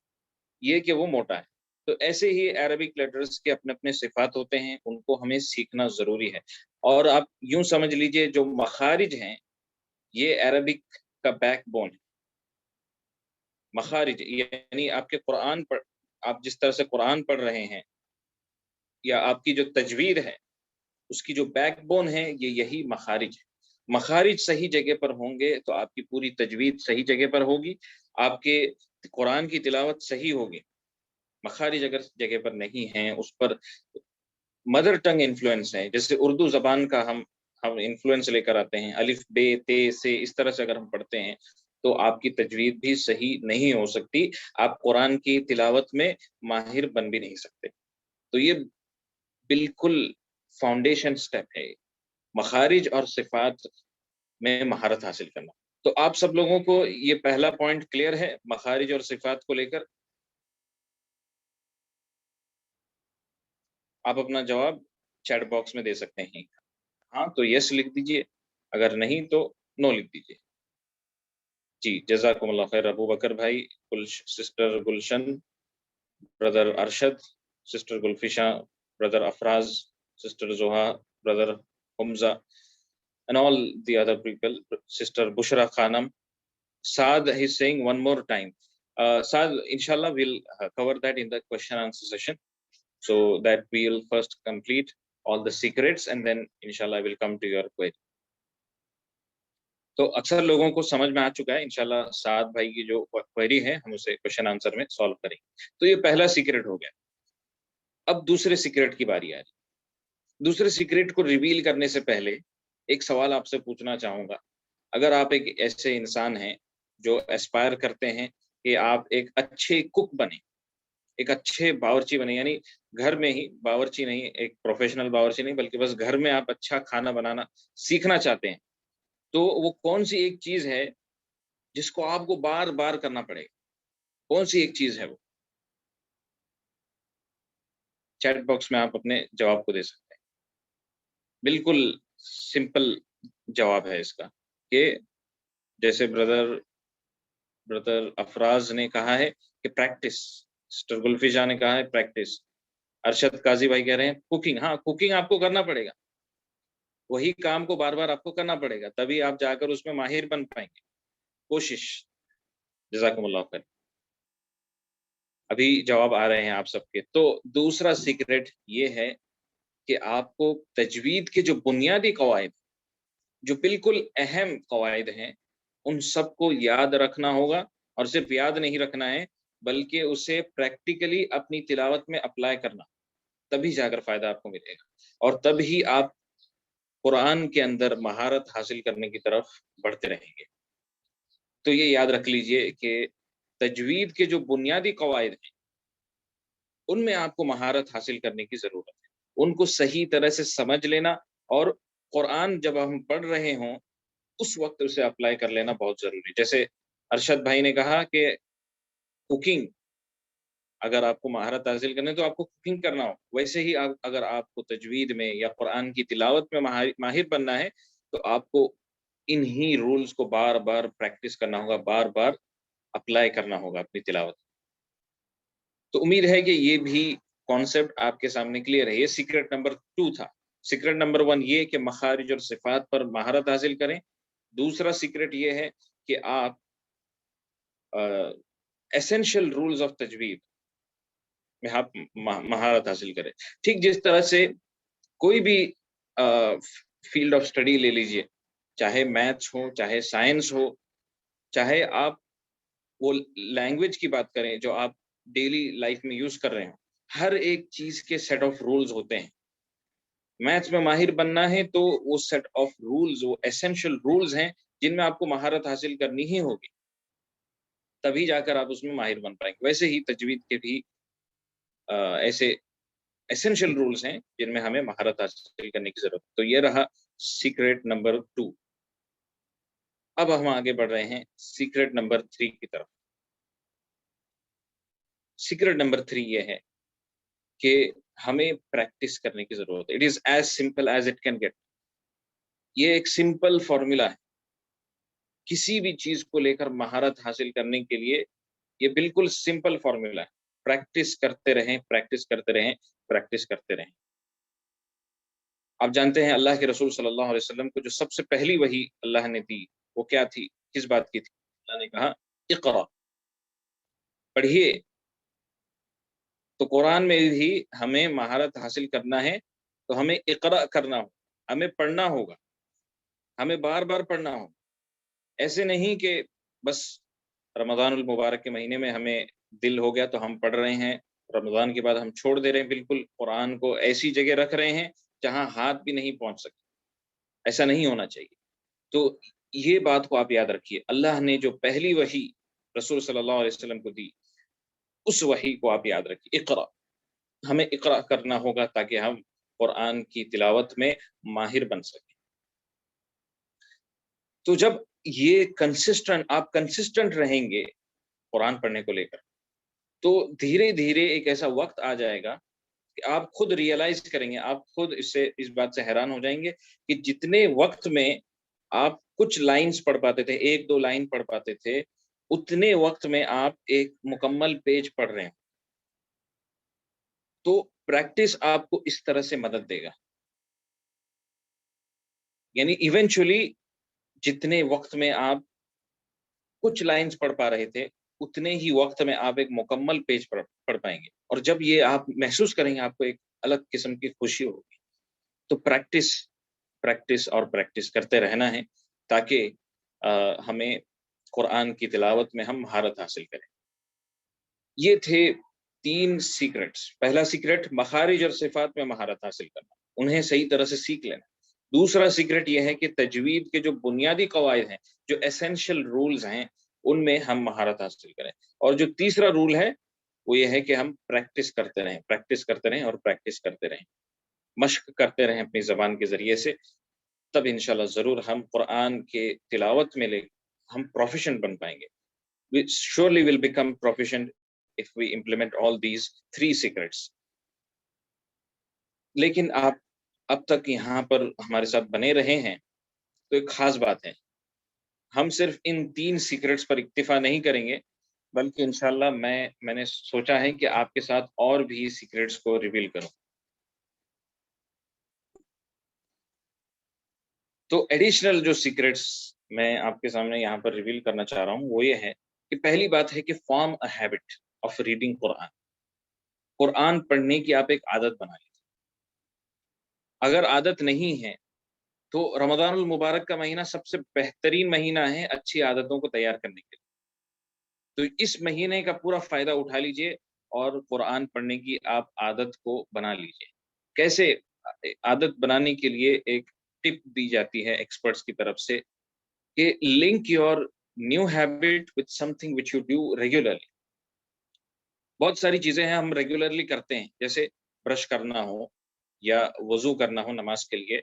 یہ کہ وہ موٹا ہے. تو ایسے ہی عربک لیٹرز کے اپنے اپنے صفات ہوتے ہیں، ان کو ہمیں سیکھنا ضروری ہے. اور آپ یوں سمجھ لیجئے جو مخارج ہیں یہ عربک کا بیک بون ہے. مخارج یعنی آپ کے قرآن پر آپ جس طرح سے قرآن پڑھ رہے ہیں یا آپ کی جو تجوید ہے اس کی جو بیک بون ہے یہ یہی مخارج ہے. مخارج صحیح جگہ پر ہوں گے تو آپ کی پوری تجوید صحیح جگہ پر ہوگی، آپ کے قرآن کی تلاوت صحیح ہوگی. مخارج اگر جگہ پر نہیں ہیں، اس پر مدر ٹنگ انفلوئنس ہے، جیسے اردو زبان کا ہم انفلوئنس لے کر آتے ہیں، الف بے تے سے، اس طرح سے اگر ہم پڑھتے ہیں تو آپ کی تجوید بھی صحیح نہیں ہو سکتی، آپ قرآن کی تلاوت میں ماہر بن بھی نہیں سکتے. تو یہ بالکل فاؤنڈیشن سٹیپ ہے مخارج اور صفات میں مہارت حاصل کرنا. تو آپ سب لوگوں کو یہ پہلا پوائنٹ کلیئر ہے مخارج اور صفات کو لے کر؟ آپ اپنا جواب چیٹ باکس میں دے سکتے ہیں. ہاں تو یس لکھ دیجئے، اگر نہیں تو نو لکھ دیجئے. جی جزاکم اللہ خیر. ابو بکر بھائی، sister Gulshan, brother Arshad, sister Gulfisha, brother Afraz, sister Zoha, brother Hamza and all the other people, sister Bushra Khanam. Saad is saying one more time. Saad, inshallah we'll cover that in the question answer session, so that we'll first complete all the secrets and then inshallah I will come to your query. تو اکثر لوگوں کو سمجھ میں آ چکا ہے انشاءاللہ. سعد بھائی کی جو query ہے ہم اسے کوشچن آنسر میں سالو کریں گے. تو یہ پہلا سیکرٹ ہو گیا. اب دوسرے سیکرٹ کی باری آ رہی. دوسرے سیکرٹ کو ریویل کرنے سے پہلے ایک سوال آپ سے پوچھنا چاہوں گا. اگر آپ ایک ایسے انسان ہیں جو اسپائر کرتے ہیں کہ آپ ایک اچھے کک بنے، ایک اچھے باورچی بنے، یعنی گھر میں ہی باورچی نہیں، ایک پروفیشنل باورچی نہیں، بلکہ بس گھر میں آپ اچھا کھانا بنانا سیکھنا چاہتے ہیں، تو وہ کون سی ایک چیز ہے جس کو آپ کو بار بار کرنا پڑے گا؟ کون سی ایک چیز ہے وہ؟ چیٹ باکس میں آپ اپنے جواب کو دے سکتے ہیں. بالکل سمپل جواب ہے اس کا کہ جیسے برادر افراز نے کہا ہے کہ پریکٹس، سسٹر گلفیشا نے کہا ہے پریکٹس، ارشد قاضی بھائی کہہ رہے ہیں کوکنگ. ہاں کوکنگ آپ کو کرنا پڑے گا، وہی کام کو بار بار آپ کو کرنا پڑے گا، تبھی آپ جا کر اس میں ماہر بن پائیں گے. کوشش. جزاکم اللہ خیر. ابھی جواب آ رہے ہیں آپ سب کے. تو دوسرا سیکرٹ یہ ہے کہ آپ کو تجوید کے جو بنیادی قواعد، جو بالکل اہم قواعد ہیں، ان سب کو یاد رکھنا ہوگا، اور صرف یاد نہیں رکھنا ہے بلکہ اسے پریکٹیکلی اپنی تلاوت میں اپلائی کرنا، تبھی جا کر فائدہ آپ کو ملے گا، اور تب ہی آپ قرآن کے اندر مہارت حاصل کرنے کی طرف بڑھتے رہیں گے. تو یہ یاد رکھ لیجئے کہ تجوید کے جو بنیادی قواعد ہیں ان میں آپ کو مہارت حاصل کرنے کی ضرورت ہے، ان کو صحیح طرح سے سمجھ لینا، اور قرآن جب ہم پڑھ رہے ہوں اس وقت اسے اپلائی کر لینا بہت ضروری. جیسے ارشد بھائی نے کہا کہ کوکنگ، اگر آپ کو مہارت حاصل کرنے تو آپ کو کوکنگ کرنا ہو، ویسے ہی اگر آپ کو تجوید میں یا قرآن کی تلاوت میں ماہر بننا ہے تو آپ کو انہی رولز کو بار بار پریکٹس کرنا ہوگا، بار بار اپلائی کرنا ہوگا اپنی تلاوت. تو امید ہے کہ یہ بھی کانسیپٹ آپ کے سامنے کلیئر ہے. یہ سیکرٹ نمبر 2 تھا. سیکرٹ نمبر 1 یہ کہ مخارج اور صفات پر مہارت حاصل کریں. دوسرا سیکرٹ یہ ہے کہ آپ ایسینشل رولز آف تجوید میں آپ مہارت حاصل کریں. ٹھیک جس طرح سے کوئی بھی فیلڈ آف اسٹڈی لے لیجئے، چاہے میتھس ہو، چاہے سائنس ہو، چاہے آپ وہ لینگویج کی بات کریں جو آپ ڈیلی لائف میں یوز کر رہے ہوں، ہر ایک چیز کے سیٹ آف رولز ہوتے ہیں. میتھس میں ماہر بننا ہے تو وہ سیٹ آف رولز، وہ ایسینشل رولز ہیں جن میں آپ کو مہارت حاصل کرنی ہی ہوگی، تبھی جا کر آپ اس میں ماہر بن پائیں گے. ویسے ہی تجوید کے بھی ایسے ایسینشل رولز ہیں جن میں ہمیں مہارت حاصل کرنے کی ضرورت ہے. تو یہ رہا سیکرٹ نمبر 2. اب ہم آگے بڑھ رہے ہیں سیکرٹ نمبر 3 کی طرف. سیکرٹ نمبر 3 یہ ہے کہ ہمیں پریکٹس کرنے کی ضرورت ہے. It is as simple as it can get. یہ ایک سمپل فارمولا ہے کسی بھی چیز کو لے کر مہارت حاصل کرنے کے لیے. یہ بالکل سمپل فارمولا ہے. پریکٹس کرتے رہیں، پریکٹس کرتے رہیں، پریکٹس کرتے رہیں. آپ جانتے ہیں اللہ کے رسول صلی اللہ علیہ وسلم کو جو سب سے پہلی وحی اللہ نے دی وہ کیا تھی؟ کس بات کی تھی؟ اللہ نے کہا اقرا، پڑھیے. تو قرآن میں بھی ہمیں مہارت حاصل کرنا ہے تو ہمیں اقرا کرنا ہوگا، ہمیں پڑھنا ہوگا، ہمیں بار بار پڑھنا ہوگا. ایسے نہیں کہ بس رمضان المبارک کے مہینے میں ہمیں دل ہو گیا تو ہم پڑھ رہے ہیں، رمضان کے بعد ہم چھوڑ دے رہے ہیں، بالکل قرآن کو ایسی جگہ رکھ رہے ہیں جہاں ہاتھ بھی نہیں پہنچ سکتے. ایسا نہیں ہونا چاہیے. تو یہ بات کو آپ یاد رکھیے، اللہ نے جو پہلی وحی رسول صلی اللہ علیہ وسلم کو دی اس وحی کو آپ یاد رکھیے، اقرا. ہمیں اقرا کرنا ہوگا تاکہ ہم قرآن کی تلاوت میں ماہر بن سکیں. تو جب یہ آپ کنسسٹنٹ رہیں گے قرآن پڑھنے کو لے کر، تو دھیرے دھیرے ایک ایسا وقت آ جائے گا کہ آپ خود ریئلائز کریں گے، آپ خود اس بات سے حیران ہو جائیں گے کہ جتنے وقت میں آپ کچھ لائنز پڑھ پاتے تھے، 1-2 لائن پڑھ پاتے تھے، اتنے وقت میں آپ ایک مکمل پیج پڑھ رہے ہیں. تو پریکٹس آپ کو اس طرح سے مدد دے گا. یعنی ایونچولی جتنے وقت میں آپ کچھ لائنز پڑھ پا رہے تھے اتنے ہی وقت میں آپ ایک مکمل پیج پڑھ پائیں گے. اور جب یہ آپ محسوس کریں گے آپ کو ایک الگ قسم کی خوشی ہوگی. تو پریکٹس اور پریکٹس کرتے رہنا ہے تاکہ ہمیں قرآن کی تلاوت میں ہم مہارت حاصل کریں. یہ تھے 3 سیکرٹس. پہلا سیکرٹ مخارج اور صفات میں مہارت حاصل کرنا، انہیں صحیح طرح سے سیکھ لینا. دوسرا سیکرٹ یہ ہے کہ تجوید کے جو بنیادی قواعد ہیں، جو ایسینشل رولز ہیں، ان میں ہم مہارت حاصل کریں. اور جو تیسرا رول ہے وہ یہ ہے کہ ہم پریکٹس کرتے رہیں، پریکٹس کرتے رہیں اور پریکٹس کرتے رہیں، مشق کرتے رہیں اپنی زبان کے ذریعے سے. تب انشاءاللہ ضرور ہم قرآن کے تلاوت میں ہم پروفیشنٹ بن پائیں گے. We surely will become proficient if we implement all these 3 secrets. لیکن آپ اب تک یہاں پر ہمارے ساتھ بنے رہے ہیں تو ایک خاص بات ہے ہم صرف ان 3 سیکرٹس پر اکتفا نہیں کریں گے، بلکہ انشاءاللہ میں نے سوچا ہے کہ آپ کے ساتھ اور بھی سیکرٹس کو ریویل کروں. تو ایڈیشنل جو سیکرٹس میں آپ کے سامنے یہاں پر ریویل کرنا چاہ رہا ہوں وہ یہ ہے کہ پہلی بات ہے کہ form a habit of reading Quran. Quran پڑھنے کی آپ ایک عادت بنا لیجیے. اگر عادت نہیں ہے تو رمضان المبارک کا مہینہ سب سے بہترین مہینہ ہے اچھی عادتوں کو تیار کرنے کے لیے. تو اس مہینے کا پورا فائدہ اٹھا لیجئے اور قرآن پڑھنے کی آپ عادت کو بنا لیجئے. کیسے عادت بنانے کے لیے ایک ٹپ دی جاتی ہے ایکسپرٹس کی طرف سے کہ link your new habit with some thing which you do regularly. بہت ساری چیزیں ہیں ہم ریگولرلی کرتے ہیں، جیسے برش کرنا ہو یا وضو کرنا ہو نماز کے لیے.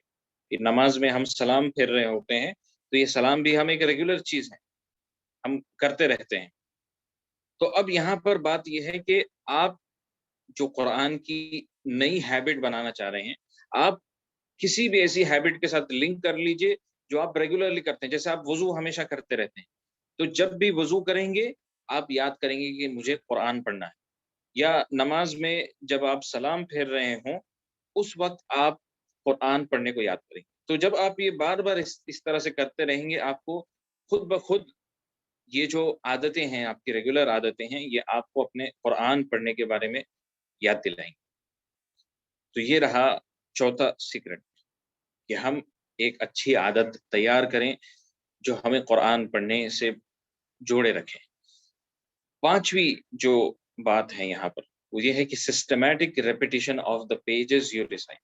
نماز میں ہم سلام پھیر رہے ہوتے ہیں تو یہ سلام بھی ہم ایک ریگولر چیز ہے، ہم کرتے رہتے ہیں. تو اب یہاں پر بات یہ ہے کہ آپ جو قرآن کی نئی ہیبٹ بنانا چاہ رہے ہیں، آپ کسی بھی ایسی ہیبٹ کے ساتھ لنک کر لیجئے جو آپ ریگولرلی کرتے ہیں. جیسے آپ وضو ہمیشہ کرتے رہتے ہیں، تو جب بھی وضو کریں گے آپ یاد کریں گے کہ مجھے قرآن پڑھنا ہے. یا نماز میں جب آپ سلام پھیر رہے ہوں اس وقت آپ قرآن پڑھنے کو یاد کریں. تو جب آپ یہ بار بار اس طرح سے کرتے رہیں گے، آپ کو خود بخود یہ جو عادتیں ہیں، آپ کی ریگولر عادتیں ہیں، یہ آپ کو اپنے قرآن پڑھنے کے بارے میں یاد دلائیں گے. تو یہ رہا چوتھا سیکرٹ کہ ہم ایک اچھی عادت تیار کریں جو ہمیں قرآن پڑھنے سے جوڑے رکھیں. پانچویں جو بات ہے یہاں پر وہ یہ ہے کہ systematic repetition of the pages you recite.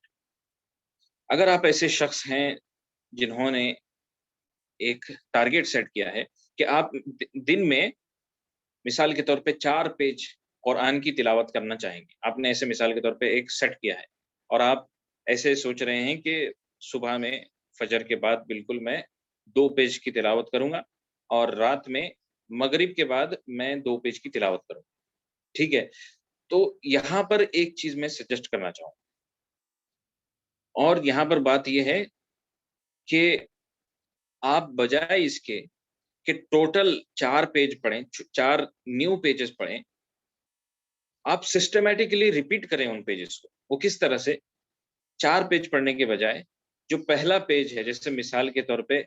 اگر آپ ایسے شخص ہیں جنہوں نے ایک ٹارگیٹ سیٹ کیا ہے کہ آپ دن میں مثال کے طور پہ 4 پیج قرآن کی تلاوت کرنا چاہیں گے، آپ نے ایسے مثال کے طور پہ ایک سیٹ کیا ہے اور آپ ایسے سوچ رہے ہیں کہ صبح میں فجر کے بعد بالکل میں 2 پیج کی تلاوت کروں گا اور رات میں مغرب کے بعد میں 2 پیج کی تلاوت کروں گا. ٹھیک ہے، تو یہاں پر ایک چیز میں سجیسٹ کرنا چاہوں گا، اور یہاں پر بات یہ ہے کہ آپ بجائے اس کے کہ ٹوٹل 4 پیج پڑھیں، 4 نیو پیجز پڑھیں، آپ سسٹمیٹکلی ریپیٹ کریں ان پیجز کو. وہ کس طرح سے؟ 4 پیج پڑھنے کے بجائے جو پہلا پیج ہے، جیسے مثال کے طور پہ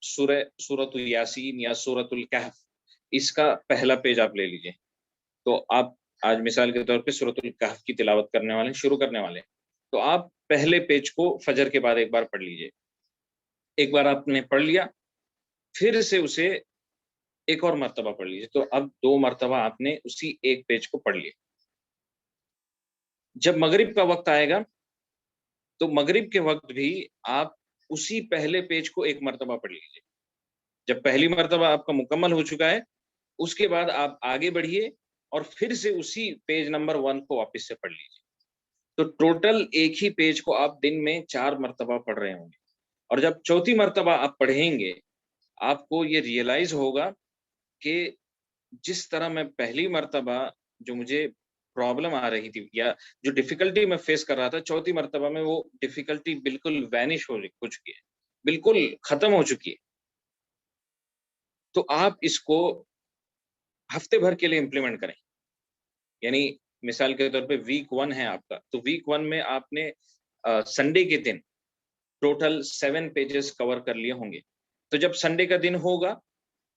سورۃ یاسین یا سورۃ الکہف، اس کا پہلا پیج آپ لے لیجئے. تو آپ آج مثال کے طور پہ سورۃ الکہف کی تلاوت کرنے والے ہیں، شروع کرنے والے ہیں، تو آپ پہلے پیج کو فجر کے بعد ایک بار پڑھ لیجئے. ایک بار آپ نے پڑھ لیا، پھر سے اسے ایک اور مرتبہ پڑھ لیجئے. تو اب 2 مرتبہ آپ نے اسی ایک پیج کو پڑھ لیا. جب مغرب کا وقت آئے گا تو مغرب کے وقت بھی آپ اسی پہلے پیج کو ایک مرتبہ پڑھ لیجئے. جب پہلی مرتبہ آپ کا مکمل ہو چکا ہے اس کے بعد آپ آگے بڑھیے اور پھر سے اسی پیج نمبر 1 کو واپس سے پڑھ لیجئے. تو ٹوٹل ایک ہی پیج کو آپ دن میں 4 مرتبہ پڑھ رہے ہوں گے، اور جب چوتھی مرتبہ آپ پڑھیں گے آپ کو یہ ریئلائز ہوگا کہ جس طرح میں پہلی مرتبہ جو مجھے پرابلم آ رہی تھی یا جو ڈیفیکلٹی میں فیس کر رہا تھا، چوتھی مرتبہ میں وہ ڈیفیکلٹی بالکل وینش ہو چکی ہے، بالکل ختم ہو چکی ہے. تو آپ اس کو ہفتے بھر کے لیے امپلیمنٹ کریں. یعنی مثال کے طور پہ ویک 1 ہے آپ کا، تو ویک 1 میں آپ نے سنڈے کے دن ٹوٹل 7 پیجز کور کر لیے ہوں گے. تو جب سنڈے کا دن ہوگا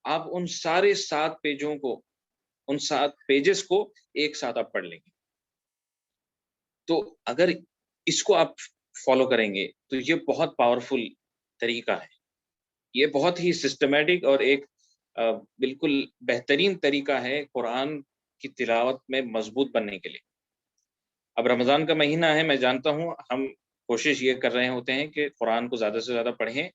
آپ ان سارے 7 پیجوں کو، ان 7 پیجز کو ایک ساتھ آپ پڑھ لیں گے. تو اگر اس کو آپ فالو کریں گے تو یہ بہت پاورفل طریقہ ہے، یہ بہت ہی سسٹمیٹک اور ایک بالکل بہترین طریقہ ہے قرآن کی تلاوت میں مضبوط بننے کے لیے. اب رمضان کا مہینہ ہے، میں جانتا ہوں ہم کوشش یہ کر رہے ہوتے ہیں کہ قرآن کو زیادہ سے زیادہ پڑھیں،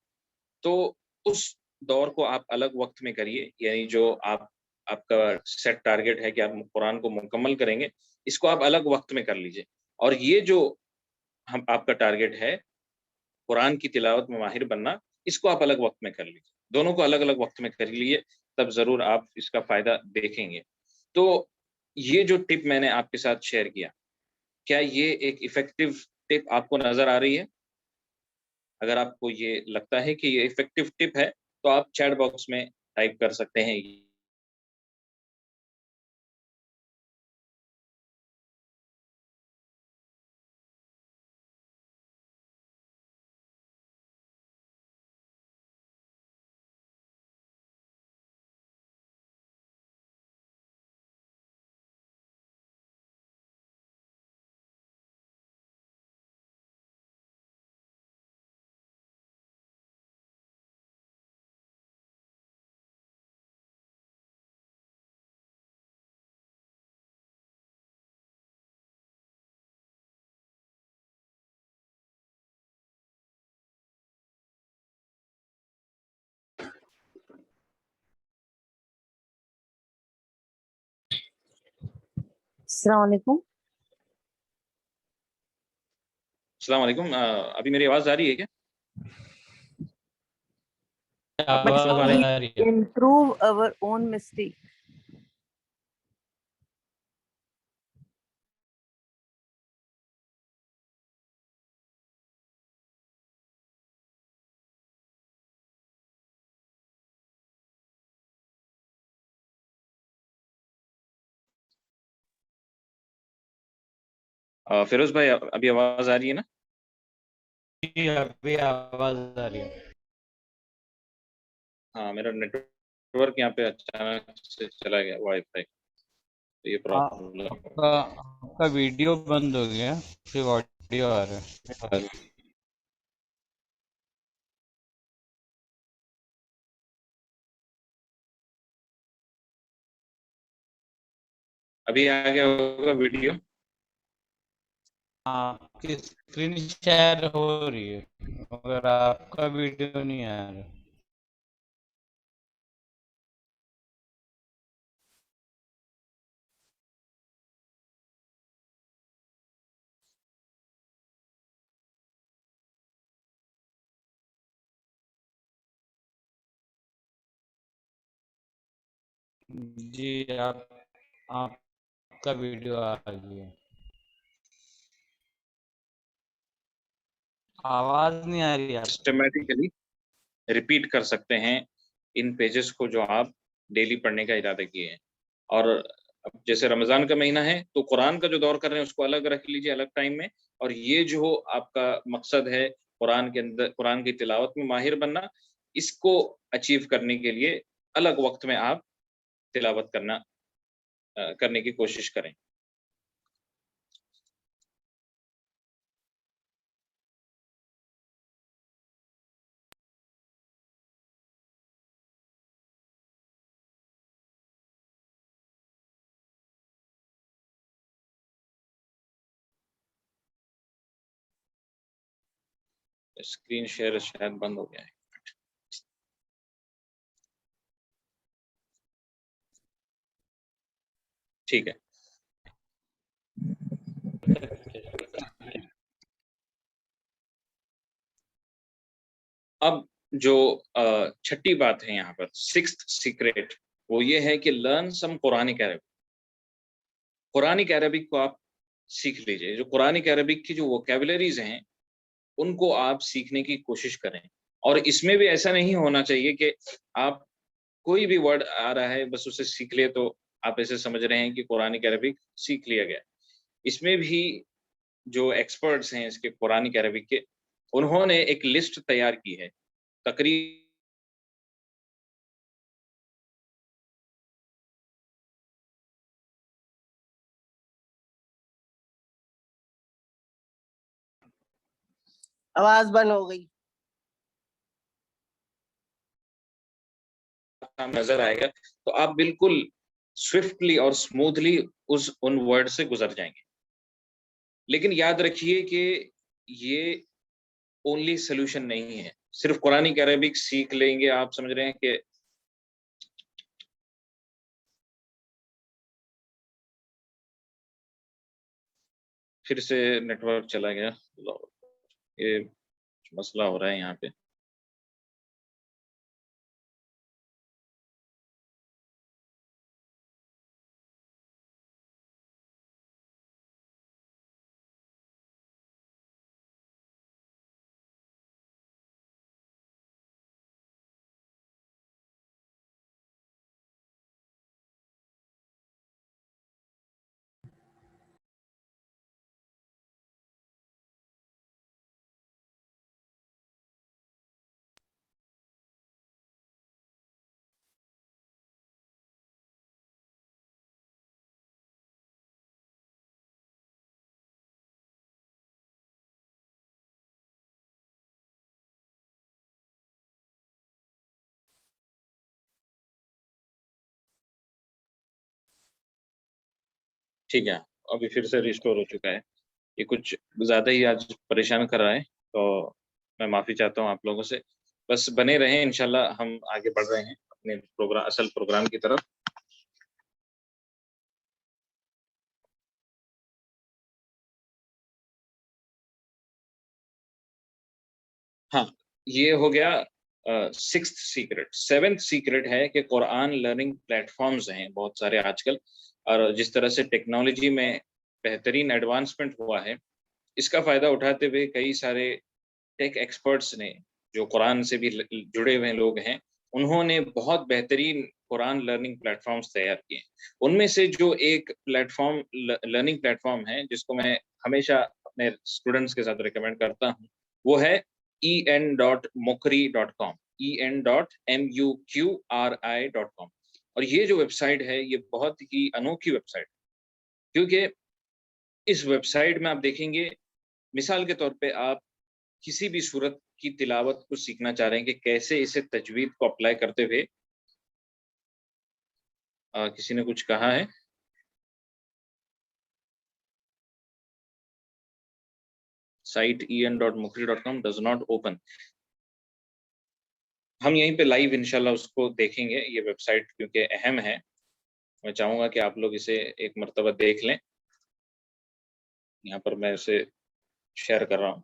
تو اس دور کو آپ الگ وقت میں کریے. یعنی جو آپ کا سیٹ ٹارگیٹ ہے کہ آپ قرآن کو مکمل کریں گے، اس کو آپ الگ وقت میں کر لیجئے. اور یہ جو آپ کا ٹارگیٹ ہے قرآن کی تلاوت میں ماہر بننا، اس کو آپ الگ وقت میں کر لیجئے. دونوں کو الگ الگ وقت میں کر لیجئے، تب ضرور آپ اس کا فائدہ دیکھیں گے. تو یہ جو ٹپ میں نے آپ کے ساتھ شیئر کیا، کیا یہ ایک ایفیکٹو ٹپ آپ کو نظر آ رہی ہے؟ اگر آپ کو یہ لگتا ہے کہ یہ افیکٹو ٹپ ہے تو آپ چیٹ باکس میں ٹائپ کر سکتے ہیں. السلام علیکم. السلام علیکم. ابھی میری آواز آ رہی ہے کیا؟ آواز آ رہی ہے. Improve our own mistake. Feroz بھائی ابھی آواز آ رہی ہے نا؟ ابھی آواز آ رہی ہے. ہاں میرا نیٹ ورک یہاں پہ اچانک سے چلا گیا وائی فائی، تو یہ پرابلم. آپ کا ویڈیو بند ہو گیا، صرف آڈیو آ رہا ہے. ابھی آ گیا ہوگا ویڈیو. آپ کی اسکرین شیئر ہو رہی ہے مگر آپ کا ویڈیو نہیں آ رہا. جی آپ کا ویڈیو آ گیا. آواز نہیں آ رہی آپ. سسٹمیٹیکلی ریپیٹ کر سکتے ہیں ان پیجز کو جو آپ ڈیلی پڑھنے کا ارادہ کیے ہیں. اور اب جیسے رمضان کا مہینہ ہے تو قرآن کا جو دور کر رہے ہیں اس کو الگ رکھ لیجیے، الگ ٹائم میں. اور یہ جو آپ کا مقصد ہے قرآن کے اندر قرآن کی تلاوت میں ماہر بننا، اس کو اچیو کرنے کے لیے الگ وقت میں آپ تلاوت کرنے کی کوشش کریں. اسکرین شیئر شاید بند ہو گیا ہے. ٹھیک ہے. اب جو چھٹی بات ہے یہاں پر، سکستھ سیکریٹ، وہ یہ ہے کہ learn some Quranic Arabic. Quranic Arabic کو آپ سیکھ لیجئے. جو قرآنک عربک کی جو ووکیبلریز ہیں ان کو آپ سیکھنے کی کوشش کریں. اور اس میں بھی ایسا نہیں ہونا چاہیے کہ آپ کوئی بھی ورڈ آ رہا ہے بس اسے سیکھ لے تو آپ ایسے سمجھ رہے ہیں کہ قرآنک عربک سیکھ لیا گیا. اس میں بھی جو ایکسپرٹس ہیں اس کے قرآنک عربک کے، انہوں نے ایک لسٹ تیار کی ہے. تقریباً آواز بند ہو گئی. نظر آئے گا تو آپ بالکل سوئفٹلی اور اسموتھلی ان ورڈ سے گزر جائیں گے. لیکن یاد رکھیے کہ یہ اونلی سولوشن نہیں ہے. صرف قرآنک عربک سیکھ لیں گے آپ سمجھ رہے ہیں کہ پھر سے نیٹ ورک چلا گیا. یہ مسئلہ ہو رہا ہے یہاں پہ. ٹھیک ہے ابھی پھر سے ریسٹور ہو چکا ہے. یہ کچھ زیادہ ہی آج پریشان کر رہا ہے تو میں معافی چاہتا ہوں آپ لوگوں سے. بس بنے رہیں انشاءاللہ ہم آگے بڑھ رہے ہیں اپنے پروگرام اصل پروگرام کی طرف. ہاں یہ ہو گیا سکستھ سیکرٹ. سیونتھ سیکرٹ ہے کہ قرآن لرننگ پلیٹ فارمز ہیں بہت سارے آج کل, اور جس طرح سے ٹیکنالوجی میں بہترین ایڈوانسمنٹ ہوا ہے اس کا فائدہ اٹھاتے ہوئے کئی سارے ٹیک ایکسپرٹس نے جو قرآن سے بھی جڑے ہوئے لوگ ہیں انہوں نے بہت بہترین قرآن لرننگ پلیٹ فارمز تیار کیے. ان میں سے جو ایک plate form learning plate form ہے جس کو میں ہمیشہ اپنے اسٹوڈنٹس کے ساتھ ریکمینڈ کرتا ہوں وہ ہے en.mukri.com en.muqri.com. اور یہ جو ویب سائٹ ہے یہ بہت ہی انوکھی ویب سائٹ کیونکہ اس ویب سائٹ میں آپ دیکھیں گے مثال کے طور پہ آپ کسی بھی صورت کی تلاوت کو سیکھنا چاہ رہے ہیں کہ کیسے اسے تجوید کو اپلائی کرتے ہوئے کسی نے کچھ کہا ہے. Site en.mukri.com does not open. ہم یہیں پہ لائیو انشاءاللہ اس کو دیکھیں گے. یہ ویب سائٹ کیونکہ اہم ہے میں چاہوں گا کہ آپ لوگ اسے ایک مرتبہ دیکھ لیں. یہاں پر میں اسے شیئر کر رہا ہوں.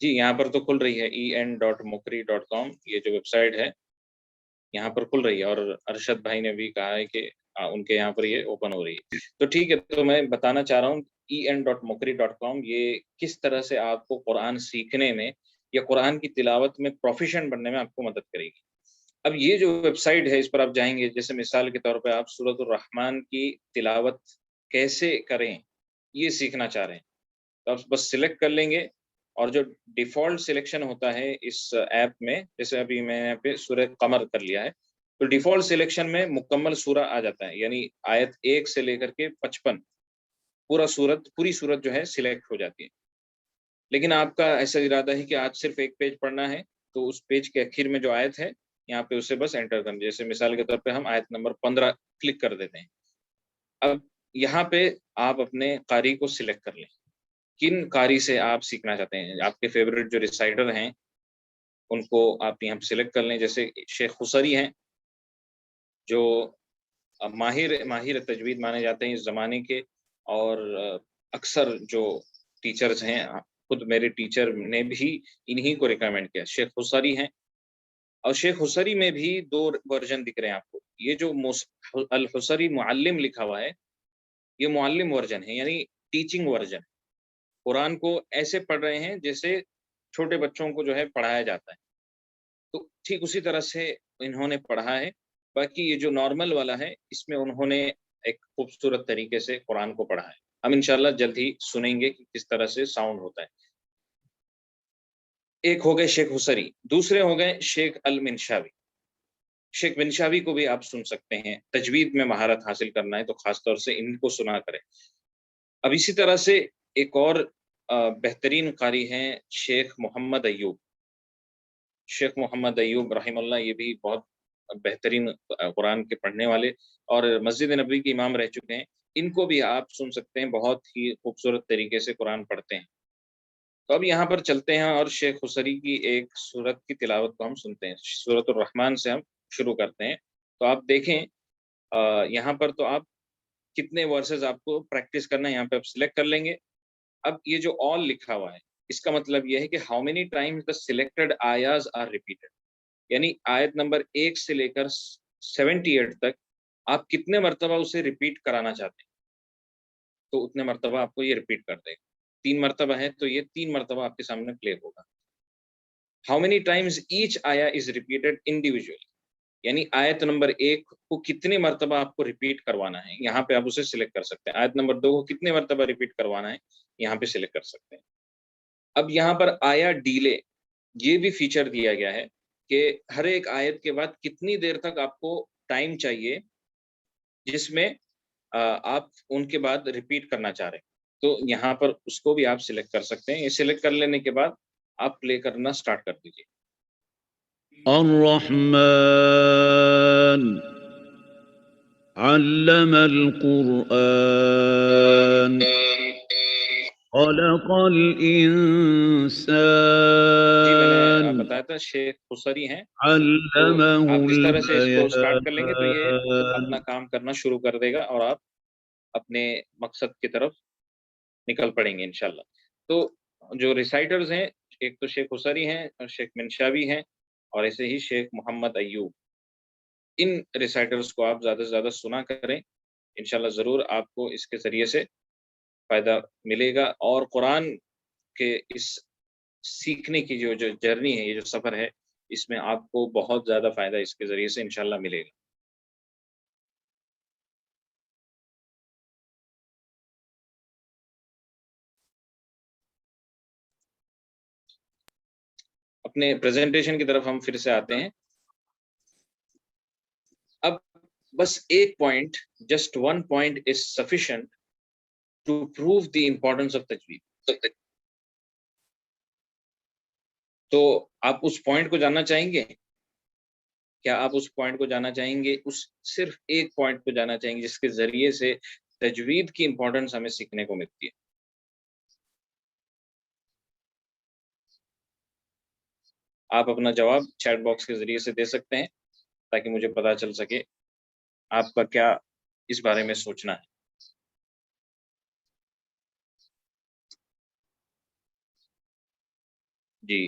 جی یہاں پر تو کھل رہی ہے en.mukri.com. یہ جو ویب سائٹ ہے یہاں پر کھل رہی ہے اور ارشد بھائی نے بھی کہا ہے کہ ان کے یہاں پر یہ اوپن ہو رہی ہے. تو ٹھیک ہے تو میں بتانا چاہ رہا ہوں en.mukri.com یہ کس طرح سے آپ کو قرآن سیکھنے میں یا قرآن کی تلاوت میں پروفیشن بننے میں آپ کو مدد کرے گی. اب یہ جو ویب سائٹ ہے اس پر آپ جائیں گے جیسے مثال کے طور پہ آپ سورۃ الرحمن کی تلاوت کیسے کریں یہ سیکھنا چاہ رہے ہیں تو آپ بس سلیکٹ کر لیں گے اور جو ڈیفالٹ سلیکشن ہوتا ہے اس ایپ میں جیسے ابھی میں یہاں پہ سورہ قمر کر لیا ہے تو ڈیفالٹ سلیکشن میں مکمل سورہ آ جاتا ہے یعنی آیت 1 سے لے کر کے 55 پوری سورت جو ہے سلیکٹ ہو جاتی ہے. لیکن آپ کا ایسا ارادہ ہے کہ آج صرف ایک پیج پڑھنا ہے تو اس پیج کے آخر میں جو آیت ہے یہاں پہ اسے بس انٹر کرنا. جیسے مثال کے طور پہ ہم آیت نمبر 15 کلک کر دیتے ہیں. اب یہاں پہ آپ اپنے قاری کو سلیکٹ کر لیں کن قاری سے آپ سیکھنا چاہتے ہیں. آپ کے فیوریٹ جو ریسائٹر ہیں ان کو آپ یہاں پہ سلیکٹ کر لیں. جیسے شیخ خسری ہیں جو ماہر تجوید مانے جاتے ہیں اس زمانے کے اور اکثر جو ٹیچرز ہیں خود میرے ٹیچر نے بھی انہی کو ریکمینڈ کیا. شیخ خسری ہیں اور شیخ حسری میں بھی 2 ورژن دکھ رہے ہیں آپ کو. یہ جو الحسری معلم لکھا ہوا ہے یہ معلم ورژن ہے یعنی ٹیچنگ ورژن. قرآن کو ایسے پڑھ رہے ہیں جیسے چھوٹے بچوں کو جو ہے پڑھایا جاتا ہے تو ٹھیک اسی طرح سے انہوں نے پڑھا ہے. باقی یہ جو نارمل والا ہے اس میں انہوں نے ایک خوبصورت طریقے سے قرآن کو پڑھا ہے. ہم انشاءاللہ جلد ہی سنیں گے کہ کس طرح سے ساؤنڈ ہوتا ہے. ایک ہو گئے شیخ حسری, دوسرے ہو گئے شیخ المنشاوی. شیخ منشاوی کو بھی آپ سن سکتے ہیں. تجوید میں مہارت حاصل کرنا ہے تو خاص طور سے ان کو سنا کریں. اب اسی طرح سے ایک اور بہترین قاری ہیں شیخ محمد ایوب. شیخ محمد ایوب رحم اللہ یہ بھی بہت بہترین قرآن کے پڑھنے والے اور مسجد نبوی کے امام رہ چکے ہیں. ان کو بھی آپ سن سکتے ہیں, بہت ہی خوبصورت طریقے سے قرآن پڑھتے ہیں. تو اب یہاں پر چلتے ہیں اور شیخ حسری کی ایک سورت کی تلاوت کو ہم سنتے ہیں. سورۃ الرحمن سے ہم شروع کرتے ہیں. تو آپ دیکھیں یہاں پر تو آپ کتنے ورسز آپ کو پریکٹس کرنا ہے یہاں پہ آپ سلیکٹ کر لیں گے. اب یہ جو آل لکھا ہوا ہے اس کا مطلب یہ ہے کہ how many times the selected آیاز آر ریپیٹڈ, یعنی آیت نمبر 1 سے لے کر 78 تک آپ کتنے مرتبہ اسے ریپیٹ کرانا چاہتے ہیں تو اتنے مرتبہ آپ کو یہ ریپیٹ کر دے گا. 3 مرتبہ ہے تو یہ 3 مرتبہ آپ کے سامنے پلے ہوگا. ہاؤ مینی ٹائمز ایچ آیا از ریپیٹڈ انڈیویجولی, یعنی آیت نمبر 1 کو کتنے مرتبہ آپ کو ریپیٹ کروانا ہے یہاں پہ آپ اسے سلیکٹ کر سکتے ہیں. آیت نمبر 2 کو کتنے مرتبہ ریپیٹ کروانا ہے یہاں پہ سلیکٹ کر سکتے ہیں. اب یہاں پر آیا ڈیلے یہ بھی فیچر دیا گیا ہے کہ ہر ایک آیت کے بعد کتنی دیر تک آپ کو ٹائم چاہیے جس میں آپ ان کے بعد ریپیٹ کرنا چاہ رہے ہیں تو یہاں پر اس کو بھی آپ سلیکٹ کر سکتے ہیں. یہ سلیکٹ کر لینے کے بعد آپ پلے کرنا سٹارٹ کر دیجیے. الرحمن علم القرآن خلق جی میں نے الإنسان بتایا تھا شیخ خسری ہیں، تو علمه آپ اس طرح سے اس کو اسٹارٹ کر لیں گے تو یہ البيان. اپنا کام کرنا شروع کر دے گا اور آپ اپنے مقصد کی طرف نکل پڑیں گے انشاءاللہ۔ تو جو ریسائٹرز ہیں، ایک تو شیخ خسری ہیں اور شیخ منشاوی ہیں اور ایسے ہی شیخ محمد ایوب، ان ریسائٹرز کو آپ زیادہ سے زیادہ سنا کریں، انشاءاللہ ضرور آپ کو اس کے ذریعے سے فائدہ ملے گا، اور قرآن کے اس سیکھنے کی جو جرنی ہے، یہ جو سفر ہے، اس میں آپ کو بہت زیادہ فائدہ اس کے ذریعے سے انشاءاللہ ملے گا۔ اپنے پریزنٹیشن کی طرف ہم پھر سے آتے ہیں۔ اب بس ایک point, just one point is sufficient to prove the importance of تجوید۔ تو آپ اس پوائنٹ کو جاننا چاہیں گے؟ کیا آپ اس پوائنٹ کو جاننا چاہیں گے؟ اس صرف ایک پوائنٹ کو جاننا چاہیں گے جس کے ذریعے سے تجوید کی امپورٹینس ہمیں سیکھنے کو ملتی ہے۔ آپ اپنا جواب چیٹ باکس کے ذریعے سے دے سکتے ہیں تاکہ مجھے پتا چل سکے آپ کا کیا اس بارے میں سوچنا ہے۔ جی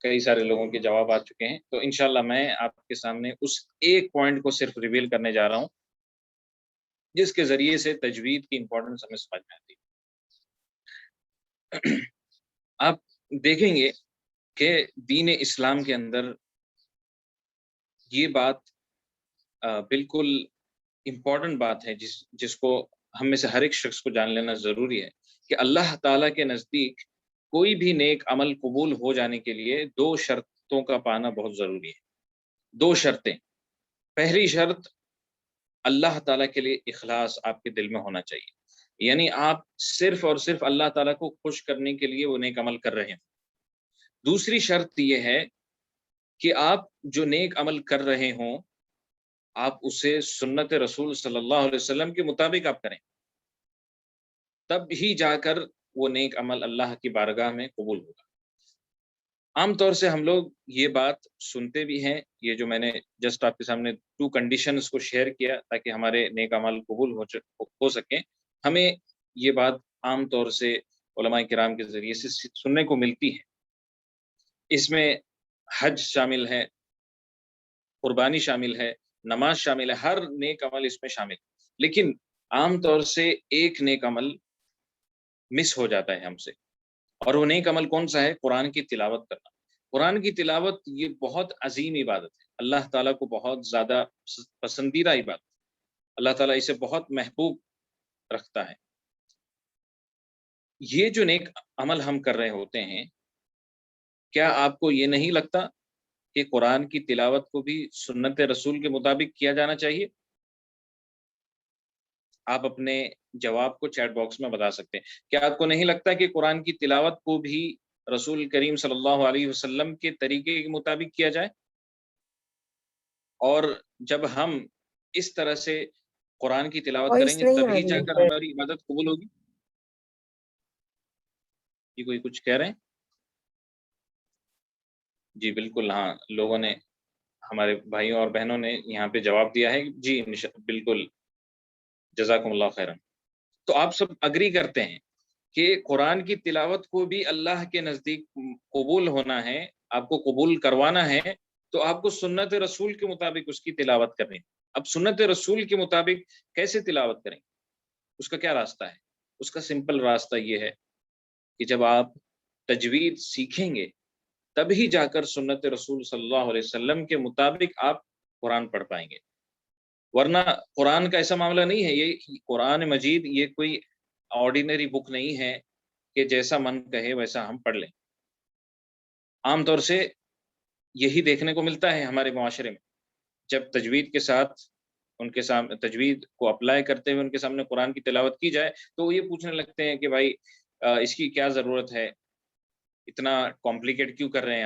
کئی سارے لوگوں کے جواب آ چکے ہیں، تو انشاءاللہ میں آپ کے سامنے اس ایک پوائنٹ کو صرف ریویل کرنے جا رہا ہوں جس کے ذریعے سے تجوید کی امپورٹنس ہمیں سمجھ میں آتی ہے۔ آپ دیکھیں گے کہ دین اسلام کے اندر یہ بات بالکل امپورٹنٹ بات ہے جس کو ہم میں سے ہر ایک شخص کو جان لینا ضروری ہے کہ اللہ تعالیٰ کے نزدیک کوئی بھی نیک عمل قبول ہو جانے کے لیے 2 شرطوں کا پانا بہت ضروری ہے۔ 2 شرطیں۔ پہلی شرط، اللہ تعالیٰ کے لیے اخلاص آپ کے دل میں ہونا چاہیے، یعنی آپ صرف اور صرف اللہ تعالیٰ کو خوش کرنے کے لیے وہ نیک عمل کر رہے ہیں۔ دوسری شرط یہ ہے کہ آپ جو نیک عمل کر رہے ہوں آپ اسے سنت رسول صلی اللہ علیہ وسلم کے مطابق آپ کریں، تب ہی جا کر وہ نیک عمل اللہ کی بارگاہ میں قبول ہوگا۔ عام طور سے ہم لوگ یہ بات سنتے بھی ہیں، یہ جو میں نے جسٹ آپ کے سامنے 2 کنڈیشنز کو شیئر کیا تاکہ ہمارے نیک عمل قبول ہو سکیں، ہمیں یہ بات عام طور سے علماء کرام کے ذریعے سے سننے کو ملتی ہے۔ اس میں حج شامل ہے، قربانی شامل ہے، نماز شامل ہے، ہر نیک عمل اس میں شامل ہے، لیکن عام طور سے ایک نیک عمل مس ہو جاتا ہے ہم سے، اور وہ نیک عمل کون سا ہے؟ قرآن کی تلاوت کرنا۔ قرآن کی تلاوت یہ بہت عظیم عبادت ہے، اللہ تعالیٰ کو بہت زیادہ پسندیدہ عبادت، اللہ تعالیٰ اسے بہت محبوب رکھتا ہے۔ یہ جو نیک عمل ہم کر رہے ہوتے ہیں، کیا آپ کو یہ نہیں لگتا کہ قرآن کی تلاوت کو بھی سنت رسول کے مطابق کیا جانا چاہیے؟ آپ اپنے جواب کو چیٹ باکس میں بتا سکتے ہیں۔ کیا آپ کو نہیں لگتا کہ قرآن کی تلاوت کو بھی رسول کریم صلی اللہ علیہ وسلم کے طریقے کے مطابق کیا جائے؟ اور جب ہم اس طرح سے قرآن کی تلاوت کریں گے تبھی جا کر ہماری عبادت قبول ہوگی۔ یہ کوئی کچھ کہہ رہے ہیں؟ جی بالکل، ہاں لوگوں نے، ہمارے بھائیوں اور بہنوں نے یہاں پہ جواب دیا ہے۔ جی بالکل، جزاکم اللہ خیرا۔ تو آپ سب اگری کرتے ہیں کہ قرآن کی تلاوت کو بھی اللہ کے نزدیک قبول ہونا ہے، آپ کو قبول کروانا ہے تو آپ کو سنت رسول کے مطابق اس کی تلاوت کرنی ہے۔ اب سنت رسول کے مطابق کیسے تلاوت کریں؟ اس کا کیا راستہ ہے؟ اس کا سمپل راستہ یہ ہے کہ جب آپ تجوید سیکھیں گے تبھی جا کر سنت رسول صلی اللہ علیہ وسلم کے مطابق آپ قرآن پڑھ پائیں گے، ورنہ قرآن کا ایسا معاملہ نہیں ہے۔ یہ قرآن مجید یہ کوئی آرڈینری بک نہیں ہے کہ جیسا من کہے ویسا ہم پڑھ لیں۔ عام طور سے یہی دیکھنے کو ملتا ہے ہمارے معاشرے میں، جب تجوید کے ساتھ ان کے سامنے تجوید کو اپلائی کرتے ہوئے ان کے سامنے قرآن کی تلاوت کی جائے تو وہ یہ پوچھنے لگتے ہیں کہ بھائی اس کی کیا ضرورت ہے، اتنا کمپلیکیٹ کیوں کر رہے ہیں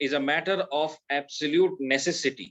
is a matter of absolute necessity।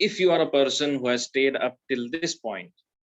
If you are a person who has stayed up till this point,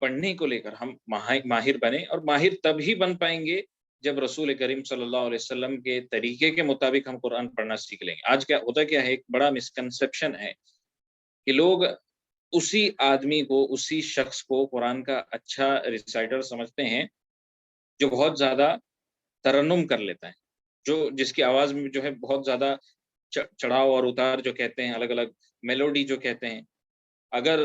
پڑھنے کو لے کر ہم ماہر بنے، اور ماہر تب ہی بن پائیں گے جب رسول کریم صلی اللہ علیہ وسلم کے طریقے کے مطابق ہم قرآن پڑھنا سیکھ لیں گے۔ آج کیا ہوتا کیا ہے، ایک بڑا مسکنسیپشن ہے کہ لوگ اسی آدمی کو، اسی شخص کو قرآن کا اچھا ریسائٹر سمجھتے ہیں جو بہت زیادہ ترنم کر لیتا ہے، جس کی آواز میں جو ہے بہت زیادہ چڑھاؤ اور اتار جو کہتے ہیں، الگ الگ میلوڈی جو کہتے ہیں۔ اگر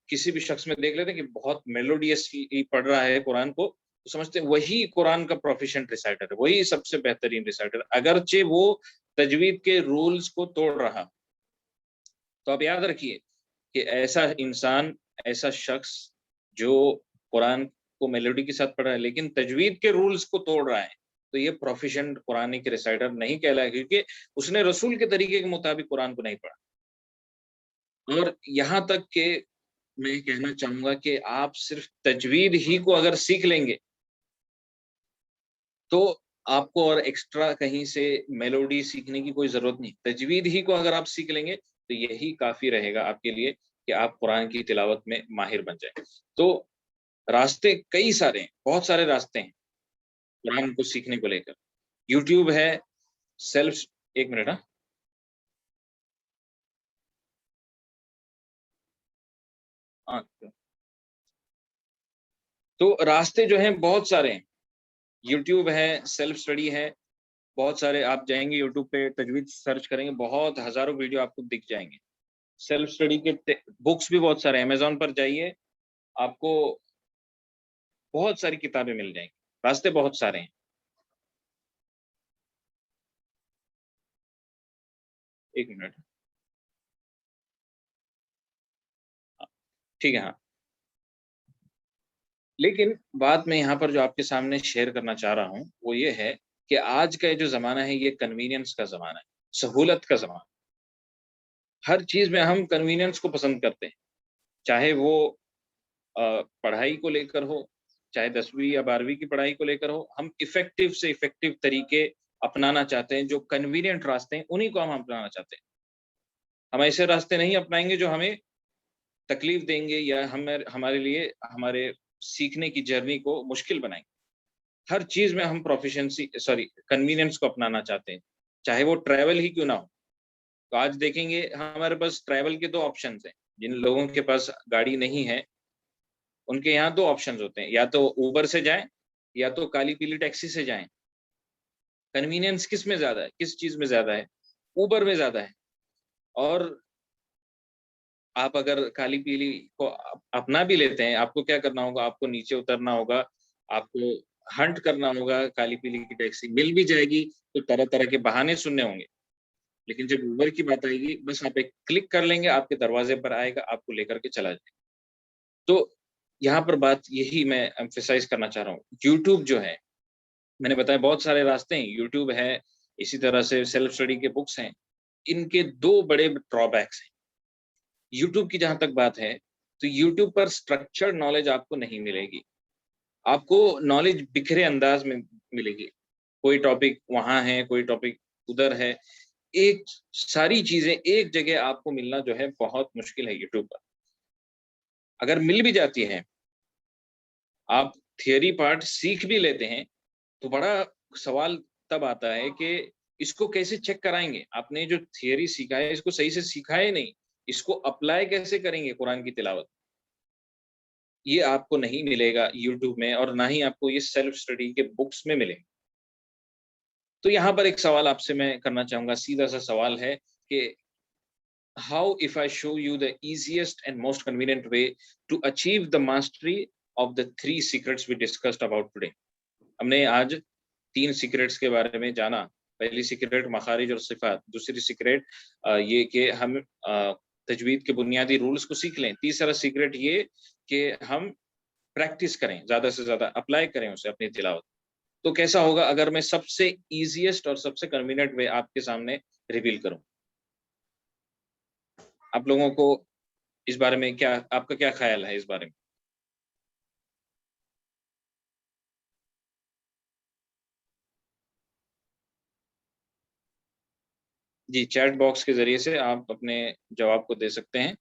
کسی بھی شخص میں دیکھ لیتے ہیں کہ بہت میلوڈیسلی پڑھ رہا ہے قرآن کو، تو سمجھتے ہیں وہی قرآن کا پروفیشنٹ ریسائٹر ہے، وہی سب سے بہترین ریسائٹر، اگرچہ وہ تجوید کے رولز کو توڑ رہا۔ تو آپ یاد رکھیے کہ ایسا انسان، ایسا شخص جو قرآن کو میلوڈی کے ساتھ پڑھ رہا ہے لیکن تجوید کے رولز کو توڑ رہا ہے، تو یہ پروفیشنٹ قرآن کے ریسائٹر نہیں کہلائے، کیونکہ اس نے رسول کے طریقے کے مطابق قرآن کو نہیں پڑھا۔ اور یہاں تک کہ میں کہنا چاہوں گا کہ آپ صرف تجوید ہی کو اگر سیکھ لیں گے تو آپ کو اور ایکسٹرا کہیں سے میلوڈی سیکھنے کی کوئی ضرورت نہیں۔ تجوید ہی کو اگر آپ سیکھ لیں گے تو یہی کافی رہے گا آپ کے لیے کہ آپ قرآن کی تلاوت میں ماہر بن جائیں۔ تو راستے کئی سارے ہیں، بہت سارے راستے ہیں قرآن کو سیکھنے کو لے کر۔ یوٹیوب ہے، سیلف، ایک منٹ، تو راستے جو ہیں بہت سارے ہیں، یوٹیوب ہے، سیلف اسٹڈی ہے، بہت سارے۔ آپ جائیں گے یوٹیوب پہ، تجوید سرچ کریں گے، بہت ہزاروں ویڈیو آپ کو دکھ جائیں گے۔ سیلف اسٹڈی کے بکس بھی بہت سارے، امیزون پر جائیے، آپ کو بہت ساری کتابیں مل جائیں گی، راستے بہت سارے ہیں۔ ایک منٹ، ٹھیک ہے، ہاں۔ لیکن بات میں یہاں پر جو آپ کے سامنے شیئر کرنا چاہ رہا ہوں وہ یہ ہے کہ آج کا جو زمانہ ہے یہ کنوینئنس کا زمانہ ہے، سہولت کا زمانہ۔ ہر چیز میں ہم کنوینئنس کو پسند کرتے ہیں، چاہے وہ پڑھائی کو لے کر ہو، چاہے 10ویں یا 12ویں کی پڑھائی کو لے کر ہو، ہم ایفیکٹو سے ایفیکٹو طریقے اپنانا چاہتے ہیں، جو کنوینئنٹ راستے ہیں انہی کو ہم اپنانا چاہتے ہیں۔ ہم ایسے راستے نہیں اپنائیں گے جو ہمیں تکلیف دیں گے یا ہمارے لیے ہمارے سیکھنے کی جرنی کو مشکل بنائیں گے۔ ہر چیز میں ہم کنوینئنس کو اپنانا چاہتے ہیں، چاہے وہ ٹریول ہی کیوں نہ ہو۔ تو آج دیکھیں گے ہمارے پاس ٹریول کے دو آپشنز ہیں، جن لوگوں کے پاس گاڑی نہیں ہے ان کے یہاں دو آپشنز ہوتے ہیں، یا تو اوبر سے جائیں یا تو کالی پیلی ٹیکسی سے جائیں۔ کنوینئنس کس میں زیادہ ہے، کس چیز میں زیادہ ہے؟ اوبر میں زیادہ ہے۔ اور آپ اگر کالی پیلی کو اپنا بھی لیتے ہیں، آپ کو کیا کرنا ہوگا؟ آپ کو نیچے اترنا ہوگا، آپ کو ہنٹ کرنا ہوگا، کالی پیلی کی ٹیکسی مل بھی جائے گی تو طرح طرح کے بہانے سننے ہوں گے۔ لیکن جب اوبر کی بات آئے گی، بس آپ ایک کلک کر لیں گے، آپ کے دروازے پر آئے گا، آپ کو لے کر کے چلا جائے گا۔ تو یہاں پر بات یہی میں ایمفیسائز کرنا چاہ رہا ہوں، یوٹیوب جو ہے، میں نے بتایا بہت سارے راستے ہیں، یوٹیوب ہے، اسی طرح سے سیلف اسٹڈی کے بکس ہیں۔ ان کے دو بڑے ڈرا بیکس ہیں۔ یوٹیوب کی جہاں تک بات ہے تو یوٹیوب پر اسٹرکچرڈ نالج آپ کو نہیں ملے گی، آپ کو نالج بکھرے انداز میں ملے گی، کوئی ٹاپک وہاں ہے، کوئی ٹاپک ادھر ہے، ایک ساری چیزیں ایک جگہ آپ کو ملنا جو ہے بہت مشکل ہے یوٹیوب پر۔ اگر مل بھی جاتی ہے، آپ تھیوری پارٹ سیکھ بھی لیتے ہیں، تو بڑا سوال تب آتا ہے کہ اس کو کیسے چیک کرائیں گے؟ آپ نے جو تھیوری سیکھا ہے اس کو صحیح سے سیکھا ہے نہیں، اس کو اپلائی کیسے کریں گے قرآن کی تلاوت؟ یہ آپ کو نہیں ملے گا یوٹیوب میں، اور نہ ہی آپ کو یہ سیلف اسٹڈی کے بکس میں ملے گا۔ تو یہاں پر ایک سوال آپ سے میں کرنا چاہوں گا، سیدھا سا سوال ہے کہ how if I show you the easiest and most convenient way to achieve the mastery of the 3 secrets we discussed about today. ہم نے آج 3 سیکریٹس کے بارے میں جانا۔ پہلی سیکریٹ مخارج اور صفات، دوسری سیکریٹ یہ کہ ہم تجوید کے بنیادی رولز کو سیکھ لیں، تیسرا سیکریٹ یہ کہ ہم پریکٹس کریں، زیادہ سے زیادہ اپلائی کریں اسے اپنی تلاوت۔ تو کیسا ہوگا اگر میں سب سے ایزیسٹ اور سب سے کنوینئنٹ وے آپ کے سامنے ریویل کروں؟ آپ لوگوں کو اس بارے میں کیا، آپ کا کیا خیال ہے اس بارے میں؟ جی، چیٹ باکس کے ذریعے سے آپ اپنے جواب کو دے سکتے ہیں۔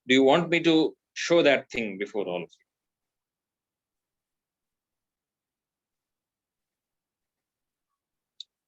Do you want me to show that thing before all of you?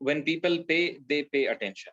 when people pay they pay attention,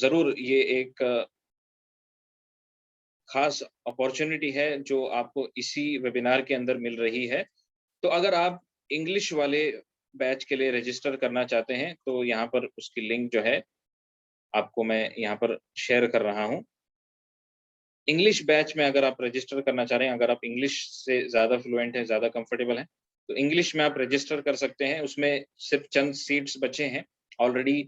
ضرور یہ ایک خاص اپارچونٹی ہے جو آپ کو اسی ویبینار کے اندر مل رہی ہے. تو اگر آپ انگلش والے بیچ کے لیے رجسٹر کرنا چاہتے ہیں تو یہاں پر اس کی لنک جو ہے آپ کو میں یہاں پر شیئر کر رہا ہوں. انگلش بیچ میں اگر آپ رجسٹر کرنا چاہ رہے ہیں، اگر آپ انگلش سے زیادہ فلوئنٹ ہیں، زیادہ کمفرٹیبل ہیں، تو انگلش میں آپ رجسٹر کر سکتے ہیں. اس میں صرف چند سیٹس بچے ہیں. آلریڈی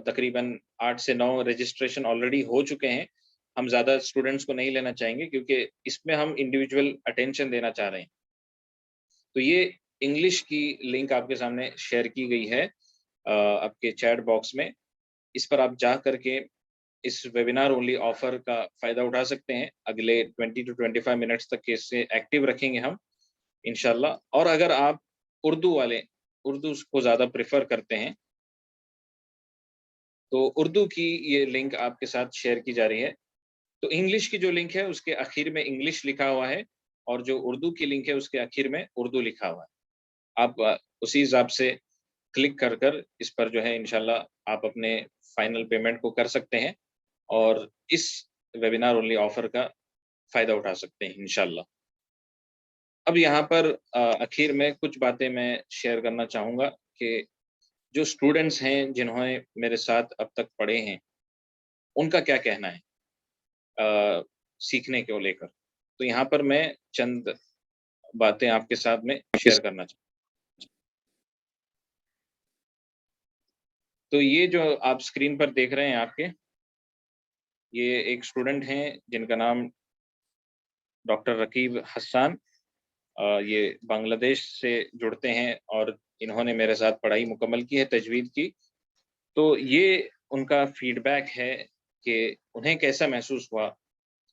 تقریباً 8 سے 9 رجسٹریشن آلریڈی ہو چکے ہیں. ہم زیادہ اسٹوڈنٹس کو نہیں لینا چاہیں گے کیونکہ اس میں ہم انڈیویجول اٹینشن دینا چاہ رہے ہیں. تو یہ انگلش کی لنک آپ کے سامنے شیئر کی گئی ہے آپ کے چیٹ باکس میں. اس پر آپ جا کر کے اس ویبینار اونلی آفر کا فائدہ اٹھا سکتے ہیں. اگلے 20 to 25 منٹس تک اس سے ایکٹیو رکھیں گے ہم انشاءاللہ. اور اگر آپ اردو کو زیادہ پریفر کرتے ہیں تو اردو کی یہ لنک آپ کے ساتھ شیئر کی جا رہی ہے. تو انگلش کی جو لنک ہے اس کے اخیر میں انگلش لکھا ہوا ہے اور جو اردو کی لنک ہے اس کے اخیر میں اردو لکھا ہوا ہے. آپ اسی حساب سے کلک کر کر اس پر جو ہے انشاءاللہ آپ اپنے فائنل پیمنٹ کو کر سکتے ہیں اور اس ویبینار اونلی آفر کا فائدہ اٹھا سکتے ہیں انشاءاللہ. اب یہاں پر اخیر میں کچھ باتیں میں شیئر کرنا چاہوں گا کہ جو اسٹوڈنٹس ہیں جنہوں نے میرے ساتھ اب تک پڑھے ہیں ان کا کیا کہنا ہے سیکھنے کو لے کر. تو یہاں پر میں چند باتیں آپ کے ساتھ میں شیئر کرنا چاہوں. تو یہ جو آپ اسکرین پر دیکھ رہے ہیں آپ کے، یہ ایک اسٹوڈنٹ ہیں جن کا نام ڈاکٹر رقیب حسان. یہ بنگلہ دیش سے جڑتے ہیں اور انہوں نے میرے ساتھ پڑھائی مکمل کی ہے تجوید کی. تو یہ ان کا فیڈ بیک ہے کہ انہیں کیسا محسوس ہوا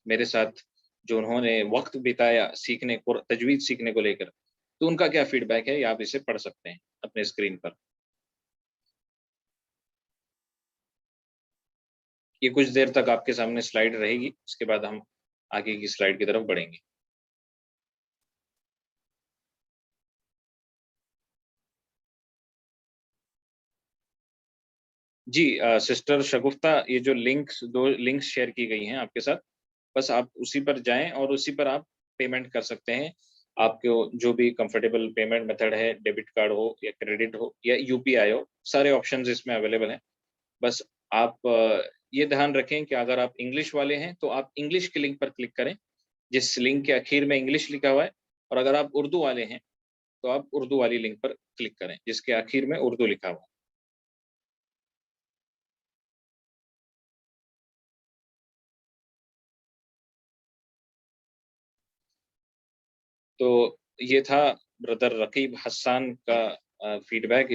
میرے ساتھ جو انہوں نے وقت بتایا سیکھنے کو، تجوید سیکھنے کو لے کر. تو ان کا کیا فیڈ بیک ہے یہ آپ اسے پڑھ سکتے ہیں اپنے اسکرین پر. یہ کچھ دیر تک آپ کے سامنے سلائیڈ رہے گی، اس کے بعد ہم آگے کی سلائیڈ کی طرف بڑھیں گے. جی سسٹر شگفتہ، یہ جو دو لنکس شیئر کی گئی ہیں آپ کے ساتھ، بس آپ اسی پر جائیں اور اسی پر آپ پیمنٹ کر سکتے ہیں. آپ کو جو بھی کمفرٹیبل پیمنٹ میتھڈ ہے، ڈیبٹ کارڈ ہو یا کریڈٹ ہو یا UPI ہو، سارے آپشنز اس میں اویلیبل ہیں. بس آپ یہ دھیان رکھیں کہ اگر آپ انگلش والے ہیں تو آپ انگلش کی لنک پر کلک کریں جس لنک کے اخیر میں انگلش لکھا ہوا ہے، اور اگر آپ اردو والے ہیں تو آپ اردو والی لنک پر کلک کریں جس کے اخیر میں اردو لکھا ہوا ہے. تو یہ تھا بردر رقیب حسان کا فیڈ بیک.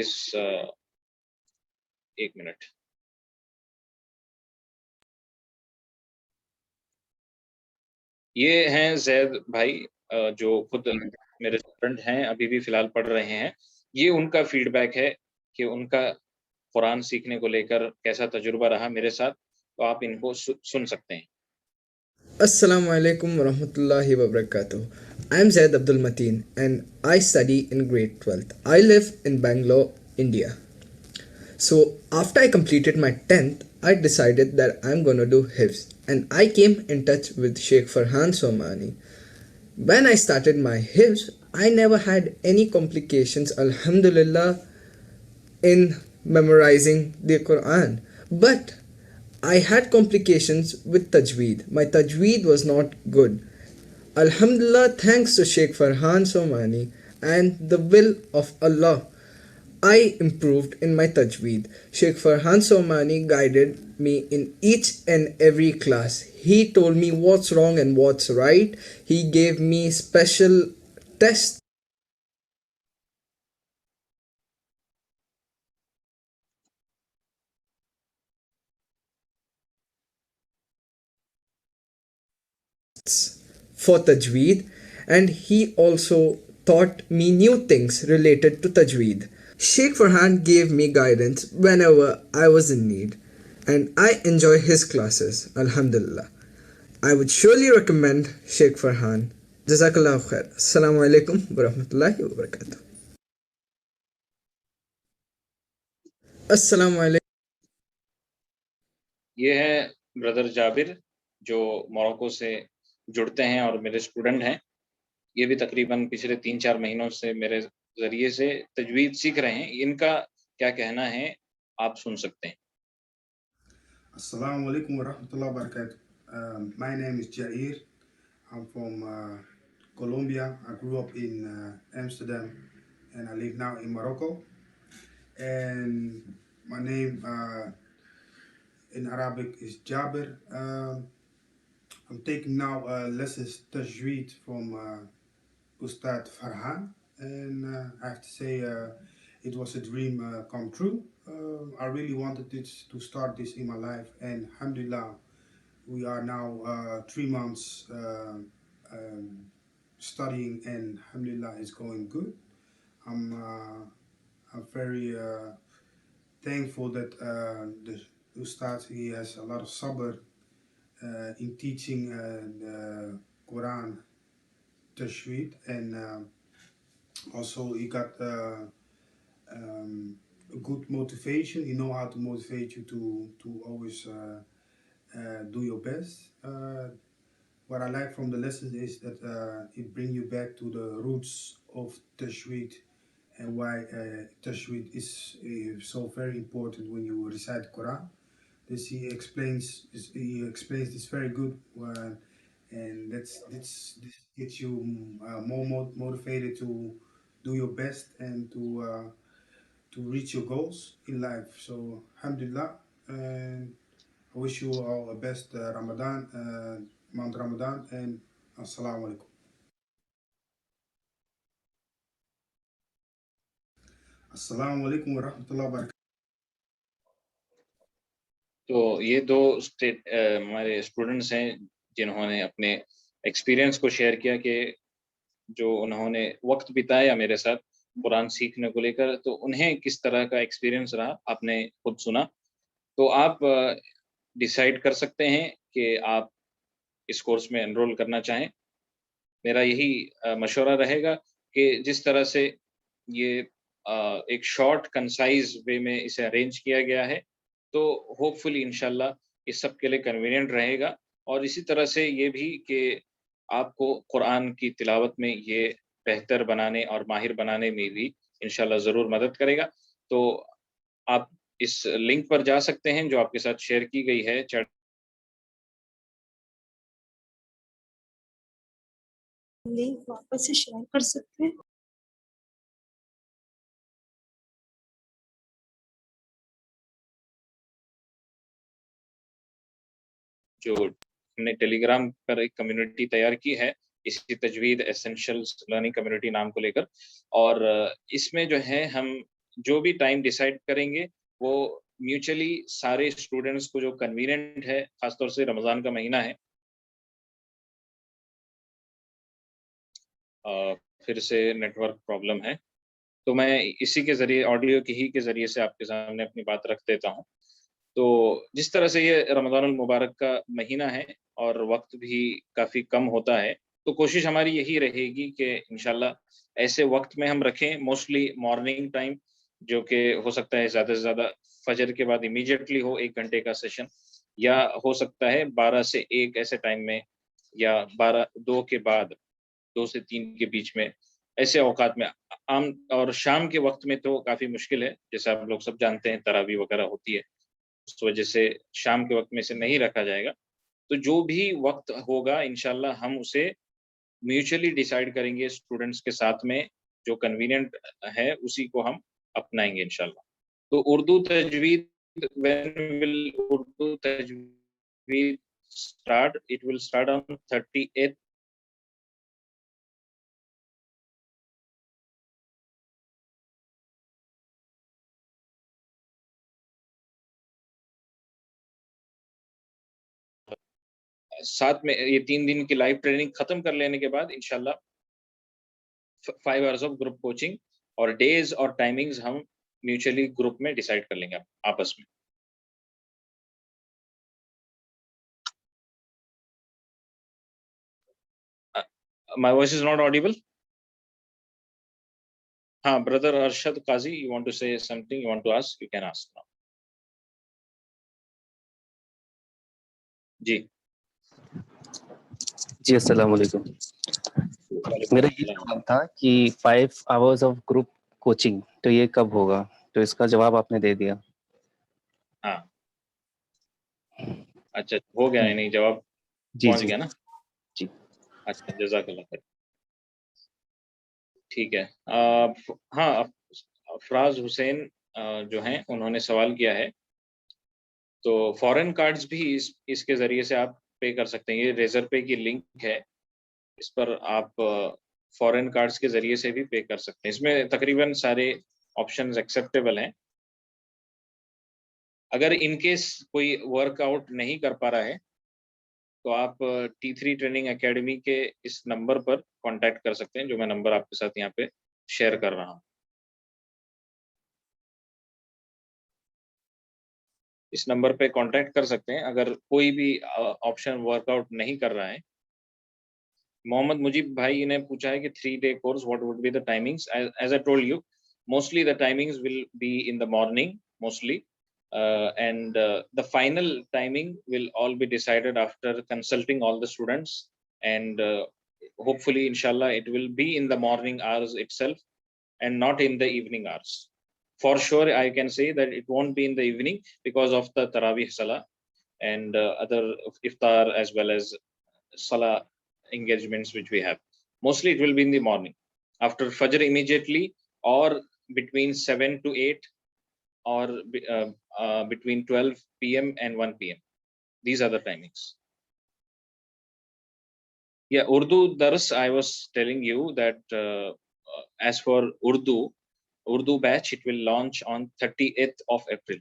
ایک منٹ. یہ ہیں زید بھائی جو خود میرے اسٹوڈنٹ ہیں، ابھی بھی فی الحال پڑھ رہے ہیں. یہ ان کا فیڈ بیک ہے کہ ان کا قرآن سیکھنے کو لے کر کیسا تجربہ رہا میرے ساتھ. تو آپ ان کو سن سکتے ہیں. Assalamu alaikum warahmatullahi wabarakatuh. I am Zaid Abdul Mateen and I study in grade 12th. I live in Bangalore, India. So after I completed my 10th, I decided that I'm going to do Hifz, and I came in touch with Sheikh Farhan Somani. When I started my Hifz, I never had any complications, alhamdulillah, in memorizing the Quran. But I had complications with tajweed. My tajweed was not good. Alhamdulillah, thanks to Sheikh Farhan Somani and the will of Allah, I improved in my tajweed. Sheikh Farhan Somani guided me in each and every class. He told me what's wrong and what's right. He gave me special tests. For tajweed, and he also taught me new things related to tajweed. Sheikh Farhan gave me guidance whenever I was in need, and I enjoy his classes, alhamdulillah. I would surely recommend Sheikh Farhan. Jazakallahu khair. Assalamu alaikum warahmatullahi wabarakatuh. Assalamu alaikum. یہ ہے brother جابر جو Morocco سے جڑتے ہیں اور میرے student ہیں. یہ بھی تقریباً پچھلے 3-4 مہینوں سے میرے ذریعے سے تجوید سیکھ رہے ہیں. ان کا کیا کہنا ہے آپ سن سکتے ہیں. Assalamu alaikum wa rahmatullahi wa barakatuh. My name is Jair. I'm from Colombia. I grew up in Amsterdam and I live now in Morocco. And my name in Arabic is Jabir. I'm taking now lessons tajweed from Ustad Farhan. And I have to say it was a dream come true. I really wanted to start this in my life, and alhamdulillah, we are now 3 months studying, and alhamdulillah, it's going good. I'm very thankful that the Ustad, he has a lot of sabr in teaching the Quran tajweed, and also he got a good motivation. He know how to motivate you to always do your best. What I like from the lessons is that it bring you back to the roots of tajweed and why tajweed is so very important when you recite the Quran. He explains this very good, and this gets you more motivated to do your best and to reach your goals in life. So alhamdulillah, and I wish you all the best Ramadan, month Ramadan, and assalamu alaikum. Assalamu alaikum wa rahmatullahi wa barakatuh. تو یہ دو ہمارے students ہیں جنہوں نے اپنے experience کو share کیا کہ جو انہوں نے وقت بتایا میرے ساتھ قرآن سیکھنے کو لے کر، تو انہیں کس طرح کا ایکسپیرینس رہا آپ نے خود سنا. تو آپ ڈیسائیڈ کر سکتے ہیں کہ آپ اس کورس میں انرول کرنا چاہیں. میرا یہی مشورہ رہے گا کہ جس طرح سے یہ ایک شارٹ کنسائز وے میں اسے ارینج کیا گیا ہے، تو ہوپ فلی انشاءاللہ اس سب کے لیے کنوینئنٹ رہے گا. اور اسی طرح سے یہ بھی کہ آپ کو قرآن کی تلاوت میں یہ بہتر بنانے اور ماہر بنانے میں بھی انشاءاللہ ضرور مدد کرے گا. تو آپ اس لنک پر جا سکتے ہیں جو آپ کے ساتھ شیئر کی گئی ہے چیٹ. لنک واپس سے شیئر کر سکتے ہیں. جو ہم نے ٹیلی گرام پر ایک کمیونٹی تیار کی ہے اسی تجوید ایسینشلز لرننگ کمیونٹی نام کو لے کر، اور اس میں جو ہے ہم جو بھی ٹائم ڈیسائیڈ کریں گے وہ میوچلی سارے اسٹوڈنٹس کو جو کنوینئنٹ ہے، خاص طور سے رمضان کا مہینہ ہے. پھر سے نیٹ ورک پرابلم ہے، تو میں اسی کے ذریعے آڈیو کی ہی کے ذریعے سے آپ کے سامنے اپنی بات رکھ دیتا ہوں. تو جس طرح سے یہ رمضان المبارک کا مہینہ ہے اور وقت بھی کافی کم ہوتا ہے، تو کوشش ہماری یہی رہے گی کہ انشاءاللہ ایسے وقت میں ہم رکھیں، موسٹلی مارننگ ٹائم، جو کہ ہو سکتا ہے زیادہ سے زیادہ فجر کے بعد امیجیٹلی ہو 1 گھنٹے کا سیشن، یا ہو سکتا ہے 12 سے 1 ایسے ٹائم میں، یا 2 کے بعد 2 سے 3 کے بیچ میں، ایسے اوقات میں. عام اور شام کے وقت میں تو کافی مشکل ہے، جیسے آپ لوگ سب جانتے ہیں تراویح وغیرہ ہوتی ہے، اس وجہ سے شام کے وقت میں سے نہیں رکھا جائے گا. تو جو بھی وقت ہوگا انشاءاللہ ہم اسے میوچلی ڈیسائیڈ کریں گے اسٹوڈنٹس کے ساتھ میں، جو کنوینئنٹ ہے اسی کو ہم اپنائیں گے انشاءاللہ. تو Urdu تجوید when will Urdu تجوید start? It will start on 38th ساتھ میں یہ 3 دن کی لائیو ٹریننگ ختم کر لینے کے بعد انشاءاللہ 5 hours آف گروپ کوچنگ اور ڈیز اور ٹائمنگز ہم میوچلی گروپ میں ڈیسائیڈ کر لیں گے آپس میں. My voice is not audible. ہاں brother Arshad Qazi, you want to say something, you want to ask, you can ask now. جی جی السلام علیکم. میرا یہ سوال تھا کہ 5 hours آف گروپ کوچنگ تو یہ کب ہوگا؟ تو اس کا جواب آپ نے دے دیا. ہاں اچھا ہو گیا یعنی جواب جی پہنچ جی گیا نا. جی اچھا جزاک اللہ خیر. ٹھیک ہے. ہاں افراز حسین جو ہیں انہوں نے سوال کیا ہے تو فورن کارڈز بھی اس کے ذریعے سے آپ پے کر سکتے ہیں. یہ ریزر پے کی لنک ہے, اس پر آپ فورن کارڈز کے ذریعے سے بھی پے کر سکتے ہیں. اس میں تقریباً سارے آپشنز ایکسیپٹیبل ہیں. اگر ان کیس کوئی ورک آؤٹ نہیں کر پا رہا ہے تو آپ T3 ٹریننگ اکیڈمی کے اس نمبر پر کانٹیکٹ کر سکتے ہیں جو میں نمبر آپ کے ساتھ یہاں پہ شیئر کر رہا ہوں. اس نمبر پہ کانٹیکٹ کر سکتے ہیں اگر کوئی بھی آپشن ورک آؤٹ نہیں کر رہا ہے. محمد مجیب بھائی نے پوچھا ہے کہ 3-day course what would be the timings. As I told you mostly the timings will be in the morning mostly and the final timing will all be decided after consulting all the students and hopefully inshallah it will be in the morning hours itself and not in the evening hours. For sure I can say that it won't be in the evening because of the tarawih salah and other iftar as well as salah engagements which we have. Mostly it will be in the morning after fajr immediately or between 7 to 8 or between 12 p.m. and 1 p.m. These are the timings. Yeah, Urdu Dars, I was telling you that as for Urdu batch, it will launch on 30th of April.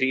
3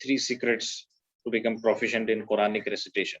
3 secrets to become proficient in Quranic recitation,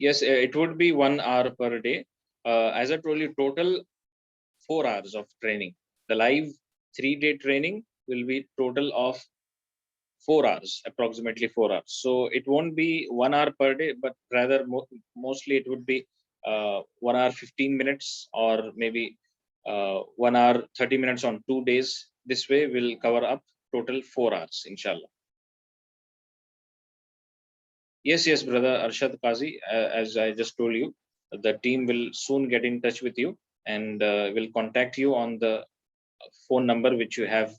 Yes, it would be 1 hour per day. As I told you, total 4 hours of training. The live 3-day training will be total of 4 hours, approximately 4 hours. So it won't be 1 hour per day, but rather mostly it would be 1 hour 15 minutes or maybe 1 hour 30 minutes on 2 days. This way we'll cover up total 4 hours, inshallah. Yes, brother Arshad Qazi, as I just told you, the team will soon get in touch with you and will contact you on the phone number which you have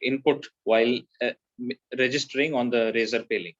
input while registering on the Razorpay link.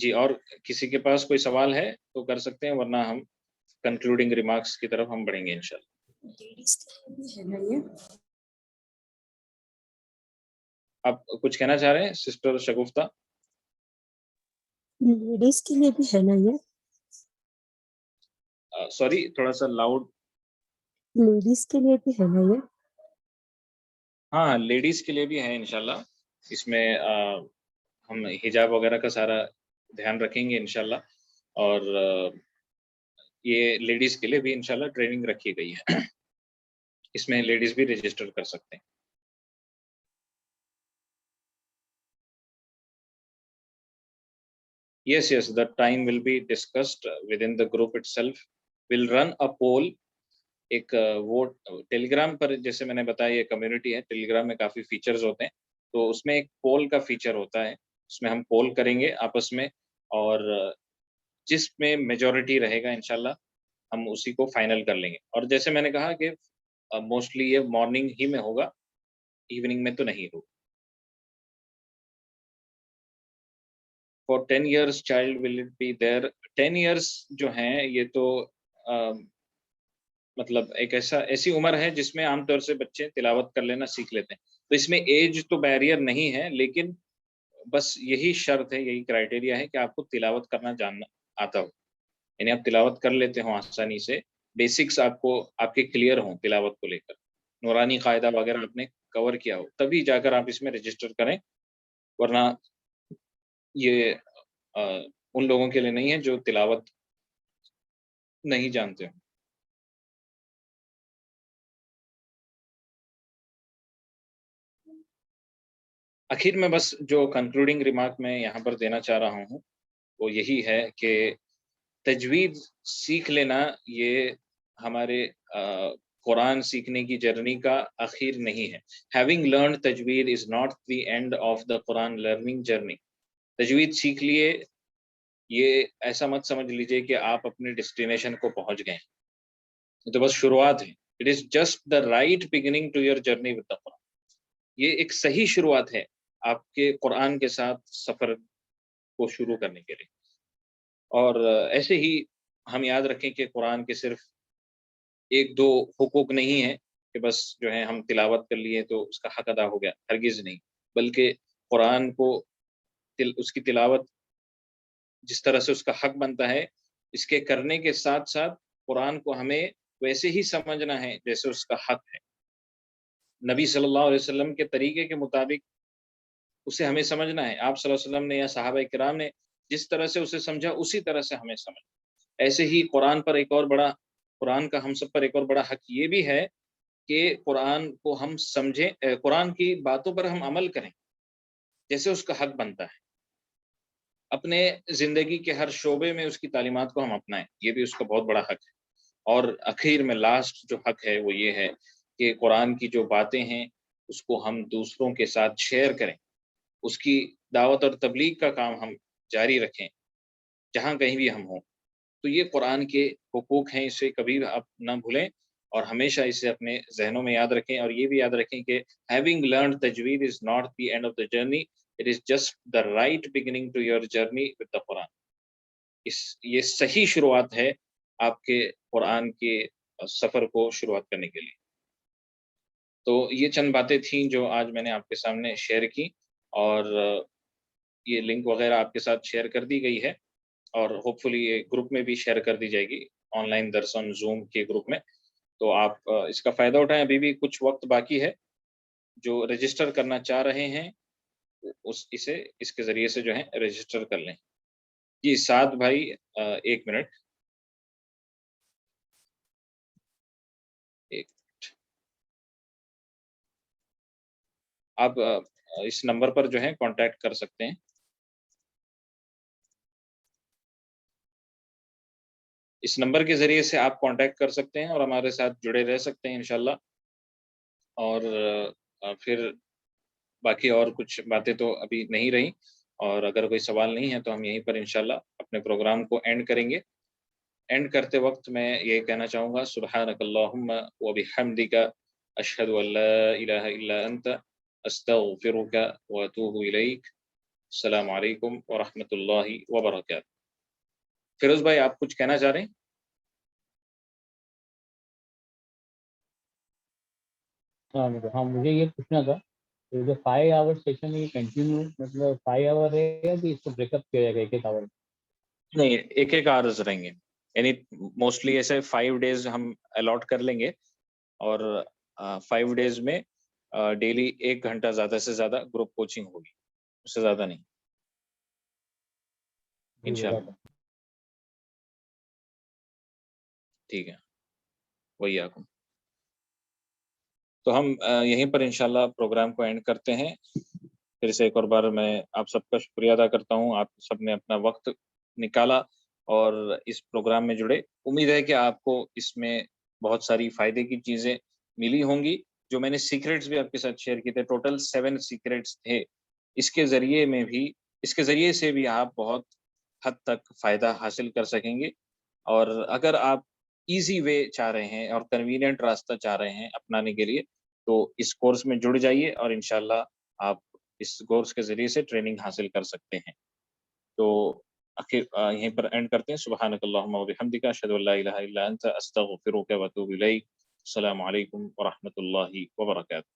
جی اور کسی کے پاس کوئی سوال ہے تو کر سکتے ہیں، ورنہ ہم کنکلوڈنگ ریمارکس کی طرف ہم بڑھیں گے انشاءاللہ۔ لیڈیز کے لیے بھی ہے نا یہ؟ آپ کچھ کہنا چاہ رہے ہیں سسٹر شگفتہ؟ لیڈیز کے لیے بھی ہے نا یہ؟ سوری تھوڑا سا لاؤڈ۔ لیڈیز کے لیے بھی ہے نا یہ؟ ہاں لیڈیز کے لیے بھی ہے انشاءاللہ، اس میں ہم حجاب وغیرہ کا سارا دھیان رکھیں گے انشاءاللہ، اور یہ لیڈیز کے لیے بھی انشاءاللہ ٹریننگ رکھی گئی ہے، اس میں لیڈیز بھی رجسٹر کر سکتے ہیں۔ Yes, the time will be discussed within the group itself. We'll run a poll. ایک وہ ٹیلی گرام پر جیسے میں نے بتایا یہ کمیونٹی ہے، ٹیلی گرام میں کافی فیچرز ہوتے ہیں، تو اس میں ایک پول کا فیچر ہوتا ہے، اس میں ہم پول کریں گے آپس میں، اور جس میں میجورٹی رہے گا انشاءاللہ ہم اسی کو فائنل کر لیں گے۔ اور جیسے میں نے کہا کہ موسٹلی یہ مارننگ ہی میں ہوگا، ایوننگ میں تو نہیں ہوگا۔ For 10 years child will it be there? 10 years جو ہیں یہ تو مطلب ایک ایسی عمر ہے جس میں عام طور سے بچے تلاوت کر لینا سیکھ لیتے ہیں، تو اس میں ایج تو بیریئر نہیں ہے، لیکن بس یہی شرط ہے، یہی کرائٹیریا ہے کہ آپ کو تلاوت کرنا جاننا آتا ہو، یعنی آپ تلاوت کر لیتے ہوں آسانی سے، بیسکس آپ کو آپ کے کلیئر ہوں تلاوت کو لے کر، نورانی قاعدہ وغیرہ آپ نے کور کیا ہو، تبھی جا کر آپ اس میں رجسٹر کریں، ورنہ یہ ان لوگوں کے لیے نہیں ہے جو تلاوت نہیں جانتے ہیں۔ آخر میں بس جو کنکلوڈنگ ریمارک میں یہاں پر دینا چاہ رہا ہوں وہ یہی ہے کہ تجوید سیکھ لینا یہ ہمارے قرآن سیکھنے کی جرنی کا آخر نہیں ہے۔ Having learned تجوید is not the end of the Quran learning journey۔ تجوید سیکھ لیے یہ ایسا مت سمجھ لیجئے کہ آپ اپنے ڈیسٹینیشن کو پہنچ گئے، یہ تو بس شروعات ہے۔ It is just the right beginning to your journey with the Quran۔ یہ ایک صحیح شروعات ہے آپ کے قرآن کے ساتھ سفر کو شروع کرنے کے لیے۔ اور ایسے ہی ہم یاد رکھیں کہ قرآن کے صرف ایک دو حقوق نہیں ہیں کہ بس جو ہے ہم تلاوت کر لیے تو اس کا حق ادا ہو گیا، ہرگز نہیں، بلکہ قرآن کو اس کی تلاوت جس طرح سے اس کا حق بنتا ہے، اس کے کرنے کے ساتھ ساتھ قرآن کو ہمیں ویسے ہی سمجھنا ہے جیسے اس کا حق ہے، نبی صلی اللہ علیہ وسلم کے طریقے کے مطابق اسے ہمیں سمجھنا ہے، آپ صلی اللہ علیہ وسلم نے یا صحابہ کرام نے جس طرح سے اسے سمجھا اسی طرح سے ہمیں سمجھنا۔ ایسے ہی قرآن کا ہم سب پر ایک اور بڑا حق یہ بھی ہے کہ قرآن کو ہم سمجھیں، قرآن کی باتوں پر ہم عمل کریں جیسے اس کا حق بنتا ہے، اپنے زندگی کے ہر شعبے میں اس کی تعلیمات کو ہم اپنائیں، یہ بھی اس کا بہت بڑا حق ہے۔ اور اخیر میں لاسٹ جو حق ہے وہ یہ ہے کہ قرآن کی جو باتیں ہیں اس کو ہم دوسروں کے ساتھ شیئر کریں، اس کی دعوت اور تبلیغ کا کام ہم جاری رکھیں جہاں کہیں بھی ہم ہوں۔ تو یہ قرآن کے حقوق ہیں، اسے کبھی آپ نہ بھولیں اور ہمیشہ اسے اپنے ذہنوں میں یاد رکھیں، اور یہ بھی یاد رکھیں کہ having learned tajweed is not the end of the journey, it is just the right beginning to your journey with the Quran۔ یہ صحیح شروعات ہے آپ کے قرآن کے سفر کو شروعات کرنے کے لیے۔ تو یہ چند باتیں تھیں جو آج میں نے آپ کے سامنے شیئر کی، اور یہ لنک وغیرہ آپ کے ساتھ شیئر کر دی گئی ہے، اور ہوپ فلی یہ گروپ میں بھی شیئر کر دی جائے گی، آن لائن درس آن زوم کے گروپ میں، تو آپ اس کا فائدہ اٹھائیں۔ ابھی بھی کچھ وقت باقی ہے، جو رجسٹر کرنا چاہ رہے ہیں اس کے ذریعے سے جو ہے رجسٹر کر لیں۔ جی سعد بھائی، ایک منٹ، آپ اس نمبر پر جو ہے کانٹیکٹ کر سکتے ہیں، اس نمبر کے ذریعے سے آپ کانٹیکٹ کر سکتے ہیں اور ہمارے ساتھ جڑے رہ سکتے ہیں انشاءاللہ۔ اور پھر باقی اور کچھ باتیں تو ابھی نہیں رہی، اور اگر کوئی سوال نہیں ہے تو ہم یہیں پر انشاءاللہ اپنے پروگرام کو اینڈ کریں گے۔ اینڈ کرتے وقت میں یہ کہنا چاہوں گا، سبحانک اللہم و بحمدک، اشہد ان لا الہ الا انت، استغفرک و اتوب الیک۔ السلام علیکم ورحمۃ اللہ وبرکاتہ. فیروز بھائی آپ کچھ کہنا چاہ رہے ہیں؟ ہاں مجھے یہ پوچھنا تھا کہ جو 5 آور سیشن یہ کنٹینیو مطلب 5 آور رہے گا کہ اس کو بریک اپ کیا جائے گا ایک آور؟ نہیں، ایک ایک آورز رہیں گے، یعنی موسٹلی ایسے 5 ڈیز ہم الاٹ کر لیں گے اور 5 ڈیز میں ڈیلی 1 گھنٹہ زیادہ سے زیادہ گروپ کوچنگ ہوگی، اس سے زیادہ نہیں انشاءاللہ. ٹھیک ہے، وہی آکم. تو ہم یہیں پر انشاءاللہ پروگرام کو اینڈ کرتے ہیں. پھر سے ایک اور بار میں آپ سب کا شکریہ ادا کرتا ہوں، آپ سب نے اپنا وقت نکالا اور اس پروگرام میں جڑے. امید ہے کہ آپ کو اس میں بہت ساری فائدے کی چیزیں ملی ہوں گی. جو میں نے سیکریٹس بھی آپ کے ساتھ شیئر کیے تھے، ٹوٹل 7 سیکریٹس تھے. اس کے ذریعے سے بھی آپ بہت حد تک فائدہ حاصل کر سکیں گے. اور اگر آپ ایزی وے چاہ رہے ہیں اور کنوینئنٹ راستہ چاہ رہے ہیں اپنانے کے لیے تو اس کورس میں جڑ جائیے اور انشاءاللہ آپ اس کورس کے ذریعے سے ٹریننگ حاصل کر سکتے ہیں. تو یہیں پر اینڈ کرتے ہیں. سبحانک اللہم و بحمدک، اشہد ان لا الہ الا انت، استغفرک و اتوب الیک. السلام علیکم ورحمۃ اللہ وبرکاتہ.